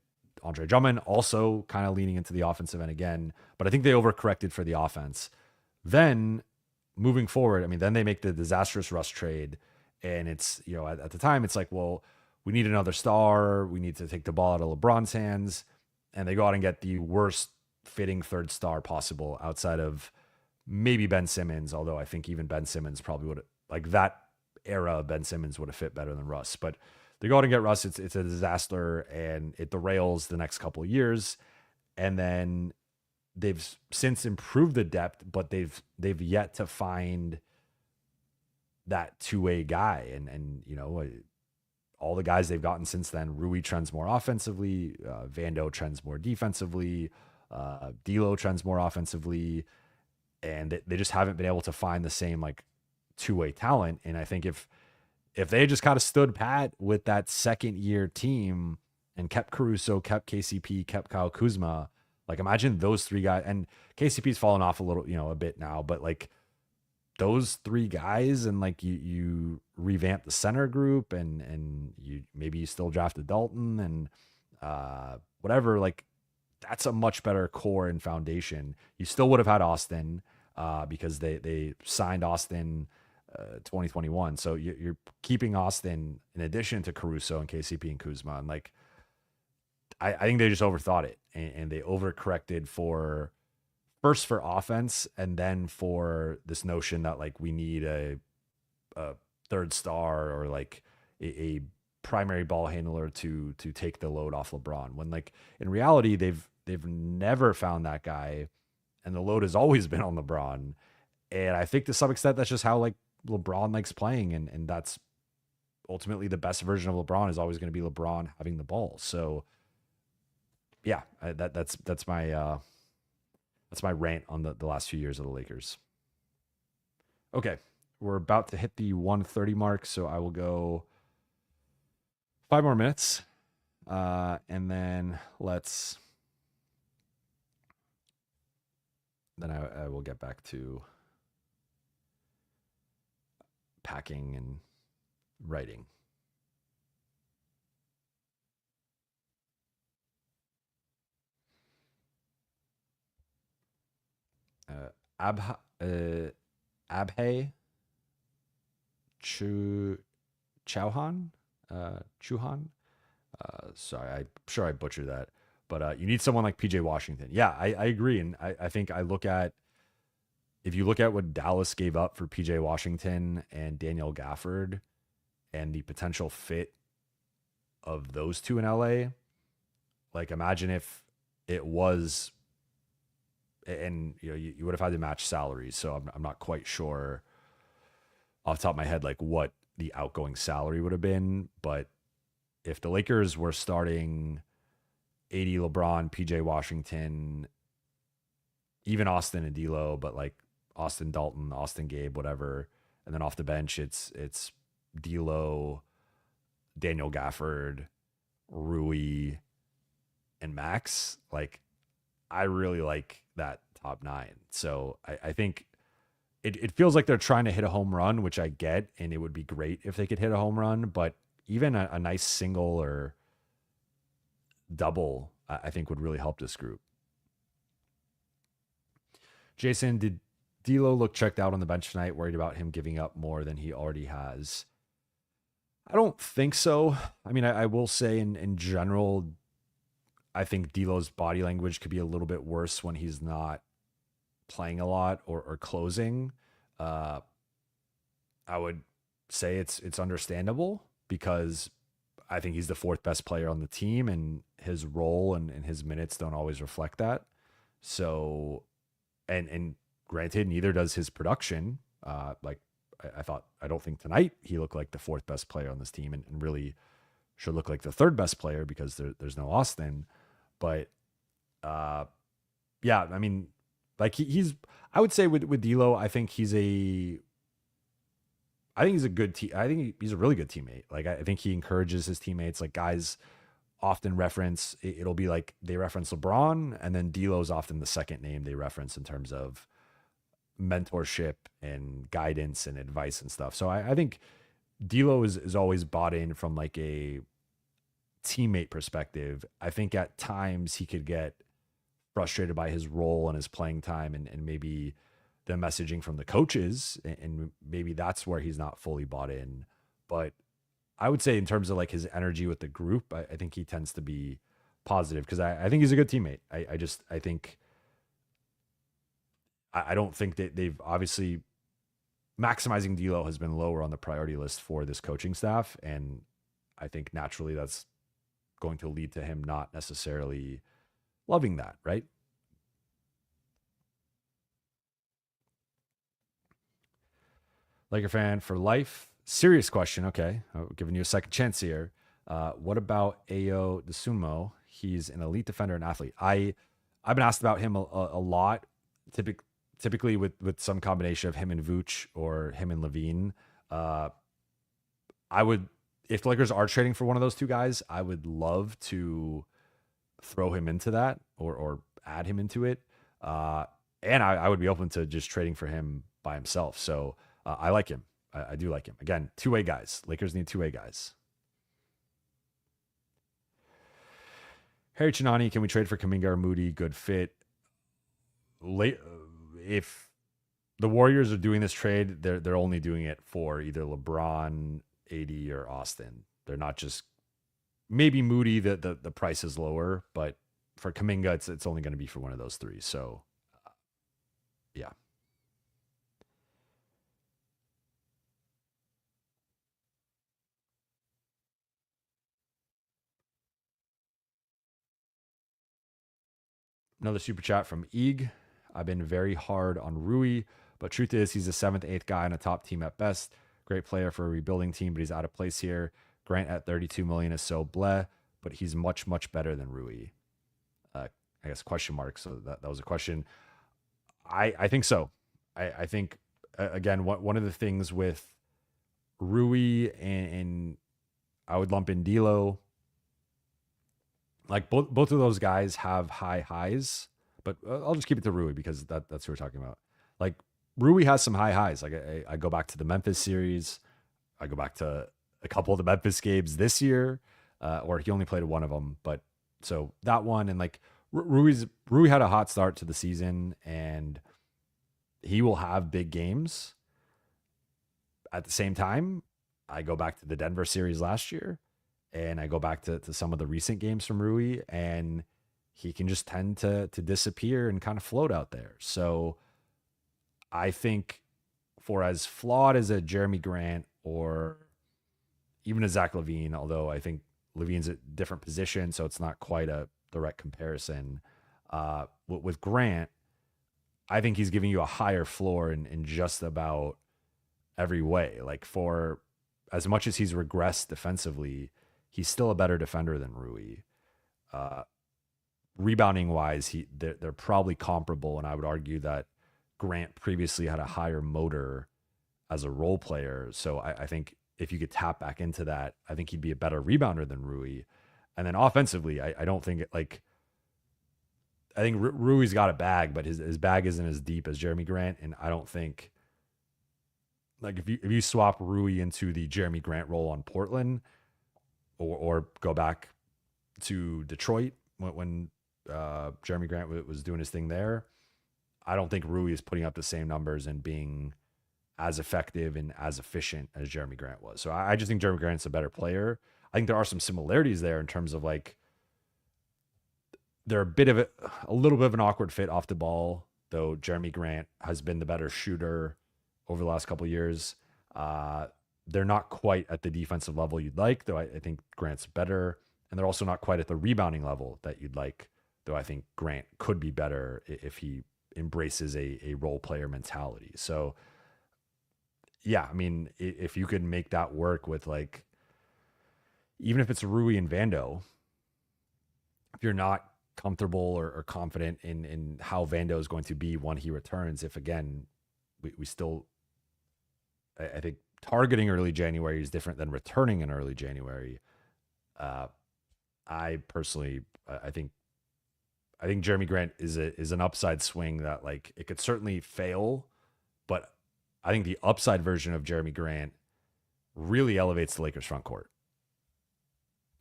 Andre Drummond, also kind of leaning into the offensive end again. But I think they overcorrected for the offense. Then moving forward, I mean, then they make the disastrous Russ trade. And it's, at the time, it's like, well, we need another star. We need to take the ball out of LeBron's hands. And they go out and get the worst fitting third star possible outside of maybe Ben Simmons, although I think even Ben Simmons probably would have, like, that era of Ben Simmons would have fit better than Russ. But they go out and get Russ. It's a disaster, and it derails the next couple of years. And then they've since improved the depth, but they've yet to find that two-way guy. And all the guys they've gotten since then, Rui trends more offensively, Vando trends more defensively, D'Lo trends more offensively, and they just haven't been able to find the same like two-way talent. And I think if they just kind of stood pat with that second year team and kept Caruso, kept KCP, kept Kyle Kuzma, like, imagine those three guys. And KCP's fallen off a little, a bit now, but like those three guys, and like you revamp the center group, and you still drafted Dalton and whatever, like that's a much better core and foundation. You still would have had Austin, because they signed Austin 2021. So you're keeping Austin in addition to Caruso and KCP and Kuzma. And like, I think they just overthought it, and they overcorrected for offense, and then for this notion that like we need a third star or like a primary ball handler to take the load off LeBron, when like in reality they've never found that guy, and the load has always been on LeBron. And I think to some extent that's just how like LeBron likes playing, and that's ultimately the best version of LeBron is always going to be LeBron having the ball. So yeah, that's my rant on the last few years of the Lakers. Okay, we're about to hit the 1:30 mark, so I will go 5 more minutes, and then I will get back to packing and writing. Abhay Chauhan. Sorry, I'm sure I butchered that. But you need someone like PJ Washington. Yeah, I agree. And I think if you look at what Dallas gave up for PJ Washington and Daniel Gafford, and the potential fit of those two in LA, like imagine if it was, and you would have had to match salaries. So I'm not quite sure off the top of my head like what the outgoing salary would have been, but if the Lakers were starting AD, LeBron, PJ Washington, even Austin and D'Lo, but like Austin Dalton, Austin Gabe, whatever, and then off the bench it's D'Lo, Daniel Gafford, Rui, and Max. Like, I really like that top nine. So I think it feels like they're trying to hit a home run, which I get, and it would be great if they could hit a home run, but even a nice single or double, I think would really help this group. Jason, did D'Lo look checked out on the bench tonight, worried about him giving up more than he already has? I don't think so. I mean, I will say in general, I think D'Lo's body language could be a little bit worse when he's not playing a lot or closing. I would say it's understandable because I think he's the fourth best player on the team, and his role and his minutes don't always reflect that. So, and granted, neither does his production. Like I don't think tonight he looked like the fourth best player on this team, and really should look like the third best player because there's no Austin. But yeah, I mean, like he's I would say with D'Lo, I think he's a good team. I think he's a really good teammate. Like I think he encourages his teammates. Like guys often reference it'll be like they reference LeBron, and then D'Lo's often the second name they reference in terms of mentorship and guidance and advice and stuff. So I think D'Lo is always bought in from like a teammate perspective. I think at times he could get frustrated by his role and his playing time and maybe the messaging from the coaches, and maybe that's where he's not fully bought in. But I would say in terms of like his energy with the group, I think he tends to be positive because I think he's a good teammate. I think I don't think that they've obviously maximizing D'Lo has been lower on the priority list for this coaching staff, and I think naturally that's going to lead to him not necessarily loving that, right? Laker fan for life. Serious question. Okay, I'm giving you a second chance here. What about Ayo Dosunmu? He's an elite defender and athlete. I've been asked about him a lot. Typically with some combination of him and Vooch or him and Levine. I would, if the Lakers are trading for one of those two guys, I would love to throw him into that or add him into it. And I would be open to just trading for him by himself. So I like him. I do like him. Again, two-way guys. Lakers need two-way guys. Harry Chinani, can we trade for Kuminga or Moody? Good fit. If the Warriors are doing this trade, they're only doing it for either LeBron, AD, or Austin. They're not just maybe Moody. The price is lower, but for Kuminga, it's only going to be for one of those three. So, yeah. Another super chat from Eeg. I've been very hard on Rui, but truth is he's a seventh, eighth guy on a top team at best. Great player for a rebuilding team, but he's out of place here. Grant at 32 million is so bleh, but he's much, much better than Rui. I guess question mark. So that was a question. I think so. I think again, one of the things with Rui and I would lump in D'Lo. Like both of those guys have high highs, but I'll just keep it to Rui because that's who we're talking about. Like Rui has some high highs. Like I go back to the Memphis series. I go back to a couple of the Memphis games this year, or he only played one of them. But so that one, and like Rui had a hot start to the season, and he will have big games. At the same time, I go back to the Denver series last year, and I go back to some of the recent games from Rui, and he can just tend to disappear and kind of float out there. So I think for as flawed as a Jeremy Grant or even a Zach LaVine, although I think LaVine's a different position, so it's not quite a direct comparison. With Grant, I think he's giving you a higher floor in just about every way. Like for as much as he's regressed defensively, he's still a better defender than Rui. Rebounding wise, they're probably comparable, and I would argue that Grant previously had a higher motor as a role player. So I think if you could tap back into that, I think he'd be a better rebounder than Rui. And then offensively, I don't think I think Rui's got a bag, but his bag isn't as deep as Jeremy Grant, and I don't think if you swap Rui into the Jeremy Grant role on Portland, or go back to Detroit when Jeremy Grant was doing his thing there, I don't think Rui is putting up the same numbers and being as effective and as efficient as Jeremy Grant was. So I just think Jeremy Grant's a better player. I think there are some similarities there in terms of they're a little bit of an awkward fit off the ball, though Jeremy Grant has been the better shooter over the last couple of years. They're not quite at the defensive level you'd like, though I think Grant's better. And they're also not quite at the rebounding level that you'd like, though I think Grant could be better if he embraces a role player mentality. So, yeah, I mean, if you could make that work with even if it's Rui and Vando, if you're not comfortable or confident in how Vando is going to be when he returns, if again, we still, I think targeting early January is different than returning in early January. I personally, I think Jeremy Grant is an upside swing that it could certainly fail, but I think the upside version of Jeremy Grant really elevates the Lakers front court.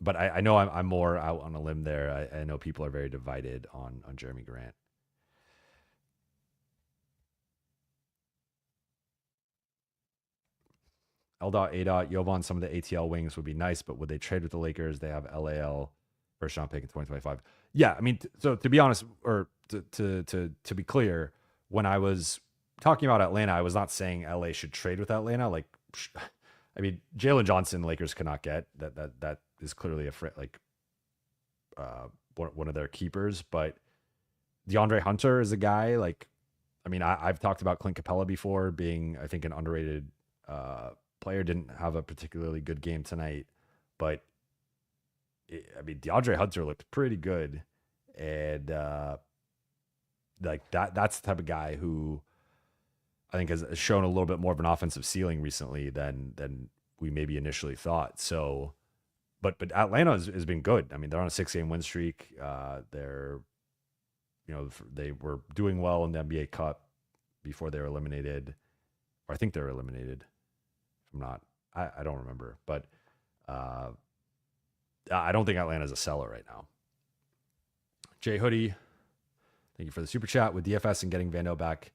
But I know I'm more out on a limb there. I know people are very divided on Jeremy Grant. L.A. Jovan, some of the ATL wings would be nice, but would they trade with the Lakers? They have LAL first round pick in 2025. Yeah, I mean, so to be honest, or to be clear, when I was talking about Atlanta, I was not saying LA should trade with Atlanta. I mean, Jalen Johnson, Lakers cannot get that is clearly one of their keepers. But DeAndre Hunter is a guy I mean, I've talked about Clint Capella before being, I think, an underrated player. Didn't have a particularly good game tonight, but I mean, DeAndre Hunter looked pretty good, and that's the type of guy who I think has shown a little bit more of an offensive ceiling recently than we maybe initially thought. So, but Atlanta has been good. I mean, they're on a 6-game win streak. They were doing well in the NBA Cup before they were eliminated, or I think they were eliminated. If I'm not, I don't remember, but I don't think Atlanta's a seller right now. Jay Hoodie, thank you for the super chat. With DFS and getting Vando back,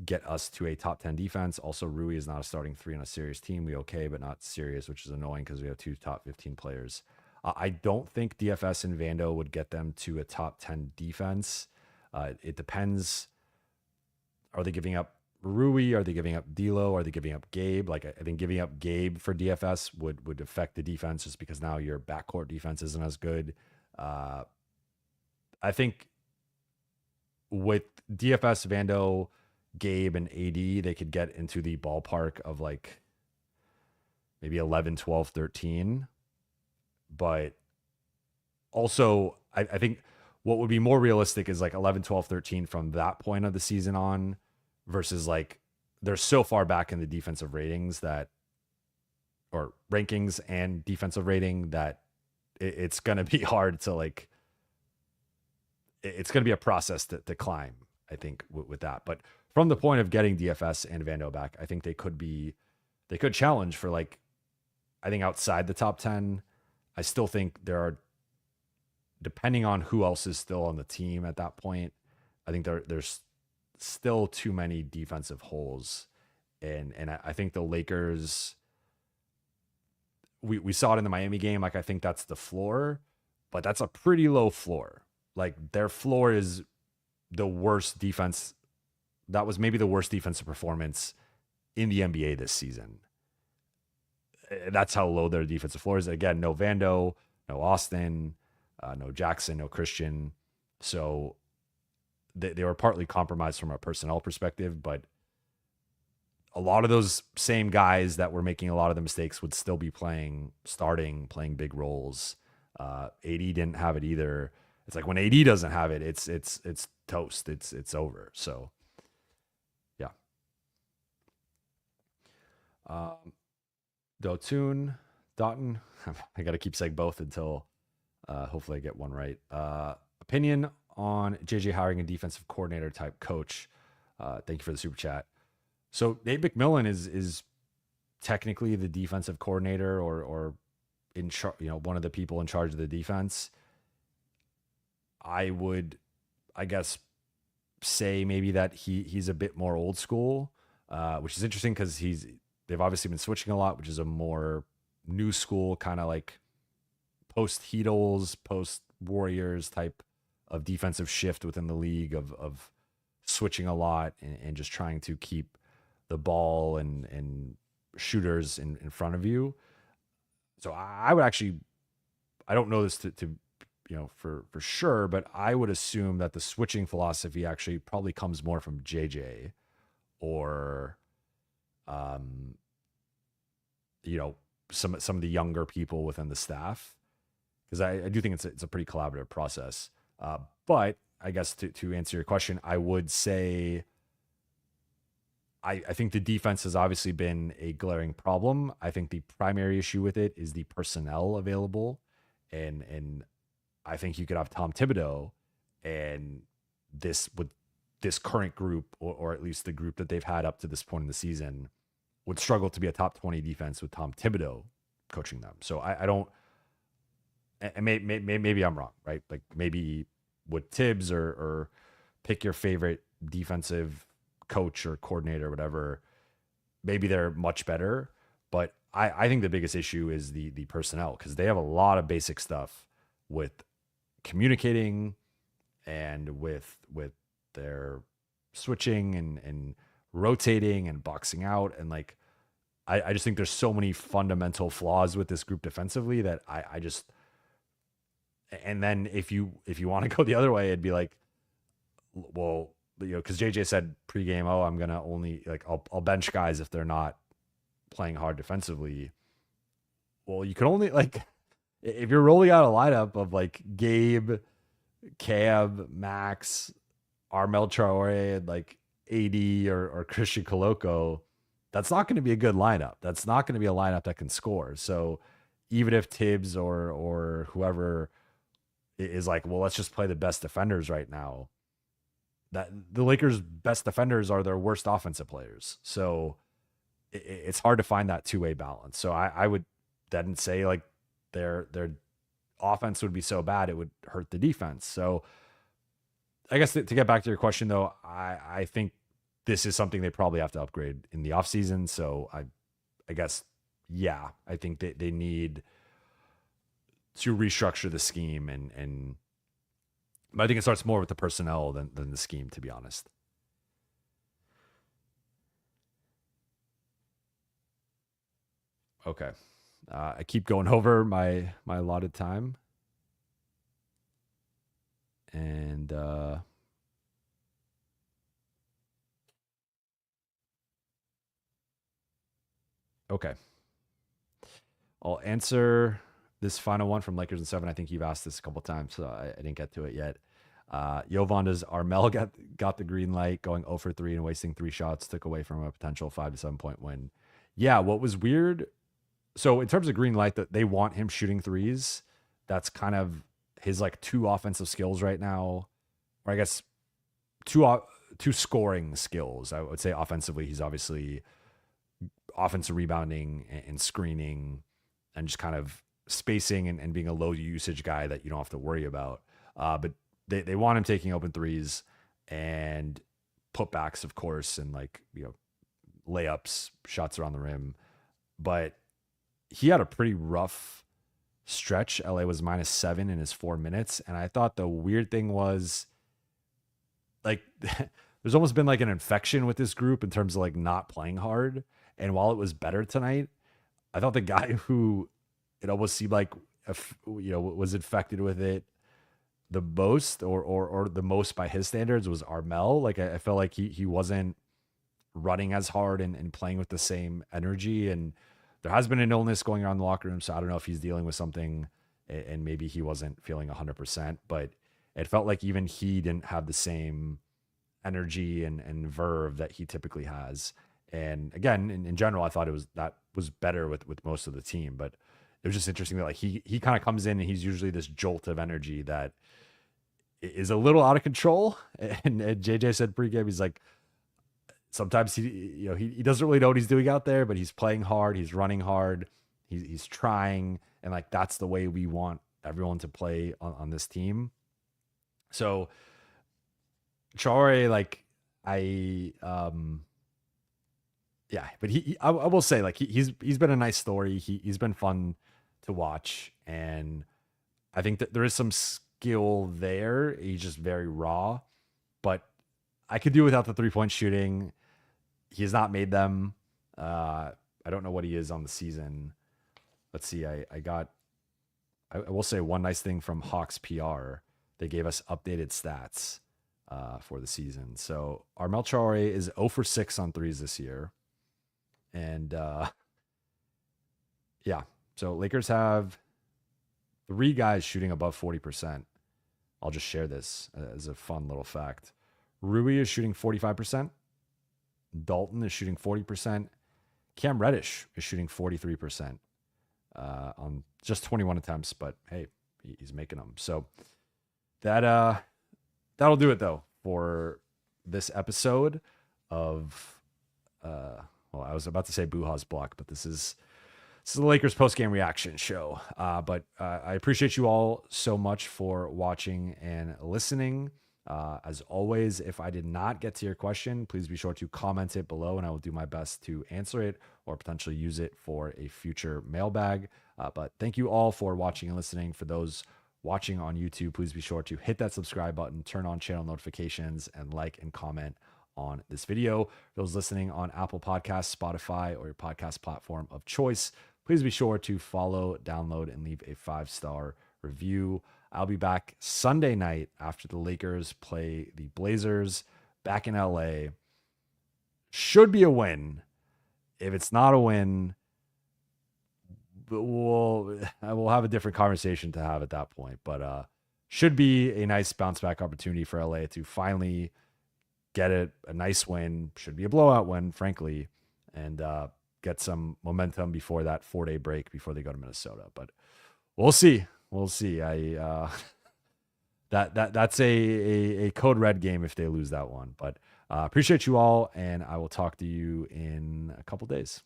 get us to a top 10 defense. Also, Rui is not a starting 3 on a serious team. We okay, but not serious, which is annoying because we have 2 top 15 players. I don't think DFS and Vando would get them to a top 10 defense. It depends. Are they giving up Rui? Are they giving up D'Lo? Are they giving up Gabe? I think giving up Gabe for DFS would affect the defense just because now your backcourt defense isn't as good. I think with DFS, Vando, Gabe, and AD, they could get into the ballpark of maybe 11, 12, 13. But also, I think what would be more realistic is 11, 12, 13 from that point of the season on versus they're so far back in the defensive ratings or rankings and defensive rating that it's going to be hard to it's going to be a process to climb, I think, with that. But from the point of getting DFS and Vando back, I think they could challenge for I think outside the top 10. I still think there are, depending on who else is still on the team at that point, I think there's still too many defensive holes. And I think the Lakers, we saw it in the Miami game. I think that's the floor, but that's a pretty low floor. Their floor is the worst defense. That was maybe the worst defensive performance in the NBA this season. That's how low their defensive floor is. Again, no Vando, no Austin, no Jackson, no Christian. So they were partly compromised from a personnel perspective, but a lot of those same guys that were making a lot of the mistakes would still be starting, playing big roles. AD didn't have it either. It's like when AD doesn't have it, it's toast. It's over. So yeah. Dotun, Dotton. I got to keep saying both until hopefully I get one right. Opinion on JJ hiring a defensive coordinator type coach. Thank you for the super chat. So Nate McMillan is technically the defensive coordinator or in charge, one of the people in charge of the defense. I would, I guess, say maybe that he's a bit more old school, which is interesting because they've obviously been switching a lot, which is a more new school kind of like post Heatles, post Warriors type of defensive shift within the league of switching a lot and just trying to keep the ball and shooters in front of you. So I would actually, I don't know this to for sure, but I would assume that the switching philosophy actually probably comes more from JJ or, some of the younger people within the staff, because I do think it's a pretty collaborative process. But I guess to answer your question, I would say I think the defense has obviously been a glaring problem. I think the primary issue with it is the personnel available, and I think you could have Tom Thibodeau, and this current group, or at least the group that they've had up to this point in the season, would struggle to be a top 20 defense with Tom Thibodeau coaching them. So I don't, and maybe I'm wrong, right? Like maybe with Tibbs or pick your favorite defensive coach or coordinator or whatever, maybe they're much better. But I think the biggest issue is the personnel, because they have a lot of basic stuff with communicating and with their switching and rotating and boxing out. And like, I just think there's so many fundamental flaws with this group defensively that I just, and then if you want to go the other way, it'd be like, well, because JJ said pregame, oh, I'm gonna only I'll bench guys if they're not playing hard defensively. Well, you can only if you're rolling out a lineup of like Gabe, Cam, Max, Armel Traore, and like AD or Christian Coloco, that's not going to be a good lineup. That's not going to be a lineup that can score. So even if Tibbs or whoever is like, well, let's just play the best defenders right now, that the Lakers' best defenders are their worst offensive players. So it's hard to find that two-way balance. So I would then say like their offense would be so bad it would hurt the defense. So I guess to get back to your question though, I think this is something they probably have to upgrade in the offseason. So I guess, yeah, I think they need to restructure the scheme and but I think it starts more with the personnel than the scheme, to be honest. Okay. I keep going over my allotted time. And okay. I'll answer this final one from Lakers and 7. I think you've asked this a couple times, so I didn't get to it yet. Jovan, does Armel got the green light going 0 for 3 and wasting 3 shots took away from a potential 5 to 7 point win? Yeah, what was weird, so in terms of green light, that they want him shooting threes. That's kind of his like 2 offensive skills right now, or I guess 2 scoring skills. I would say offensively, he's obviously offensive rebounding and screening and just kind of spacing and being a low usage guy that you don't have to worry about. But they want him taking open threes and putbacks, of course, and layups, shots around the rim. But he had a pretty rough stretch. LA was -7 in his 4 minutes. And I thought the weird thing was like, there's almost been like an infection with this group in terms of like not playing hard. And while it was better tonight, I thought the guy who it almost seemed like, was infected with it the most or the most by his standards was Armel. Like I felt like he wasn't running as hard and playing with the same energy. And there has been an illness going on in the locker room, so I don't know if he's dealing with something and maybe he wasn't feeling 100%, but it felt like even he didn't have the same energy and verve that he typically has. And again, in general, I thought that was better with most of the team, but it was just interesting that like he kind of comes in and he's usually this jolt of energy that is a little out of control. And JJ said pregame, he's like, sometimes he doesn't really know what he's doing out there, but he's playing hard, he's running hard, he's trying, and like that's the way we want everyone to play on this team. So Traore, like but I will say like he's been a nice story. He's been fun to watch, and I think that there is some skill there. He's just very raw, but I could do without the 3-point shooting. He's not made them. I don't know what he is on the season. Let's see. I will say one nice thing from Hawks PR. They gave us updated stats for the season. So Armel Traore is 0 for 6 on threes this year. And so Lakers have 3 guys shooting above 40%. I'll just share this as a fun little fact. Rui is shooting 45%. Dalton is shooting 40%. Cam Reddish is shooting 43% on just 21 attempts, but hey, he's making them. So that'll do it though for this episode of well, I was about to say Buha's block, but this is the Lakers post-game reaction show. But I appreciate you all so much for watching and listening. As always, if I did not get to your question, please be sure to comment it below and I will do my best to answer it or potentially use it for a future mailbag. But thank you all for watching and listening. For those watching on YouTube, please be sure to hit that subscribe button, turn on channel notifications, and like and comment on this video. For those listening on Apple Podcasts, Spotify, or your podcast platform of choice, please be sure to follow, download, and leave a 5-star review. I'll be back Sunday night after the Lakers play the Blazers back in LA. Should be a win. If it's not a win, we'll have a different conversation to have at that point. But should be a nice bounce back opportunity for LA to finally get a nice win. Should be a blowout win, frankly, and get some momentum before that 4-day break before they go to Minnesota. But we'll see. We'll see. That's a code red game if they lose that one. But appreciate you all, and I will talk to you in a couple days.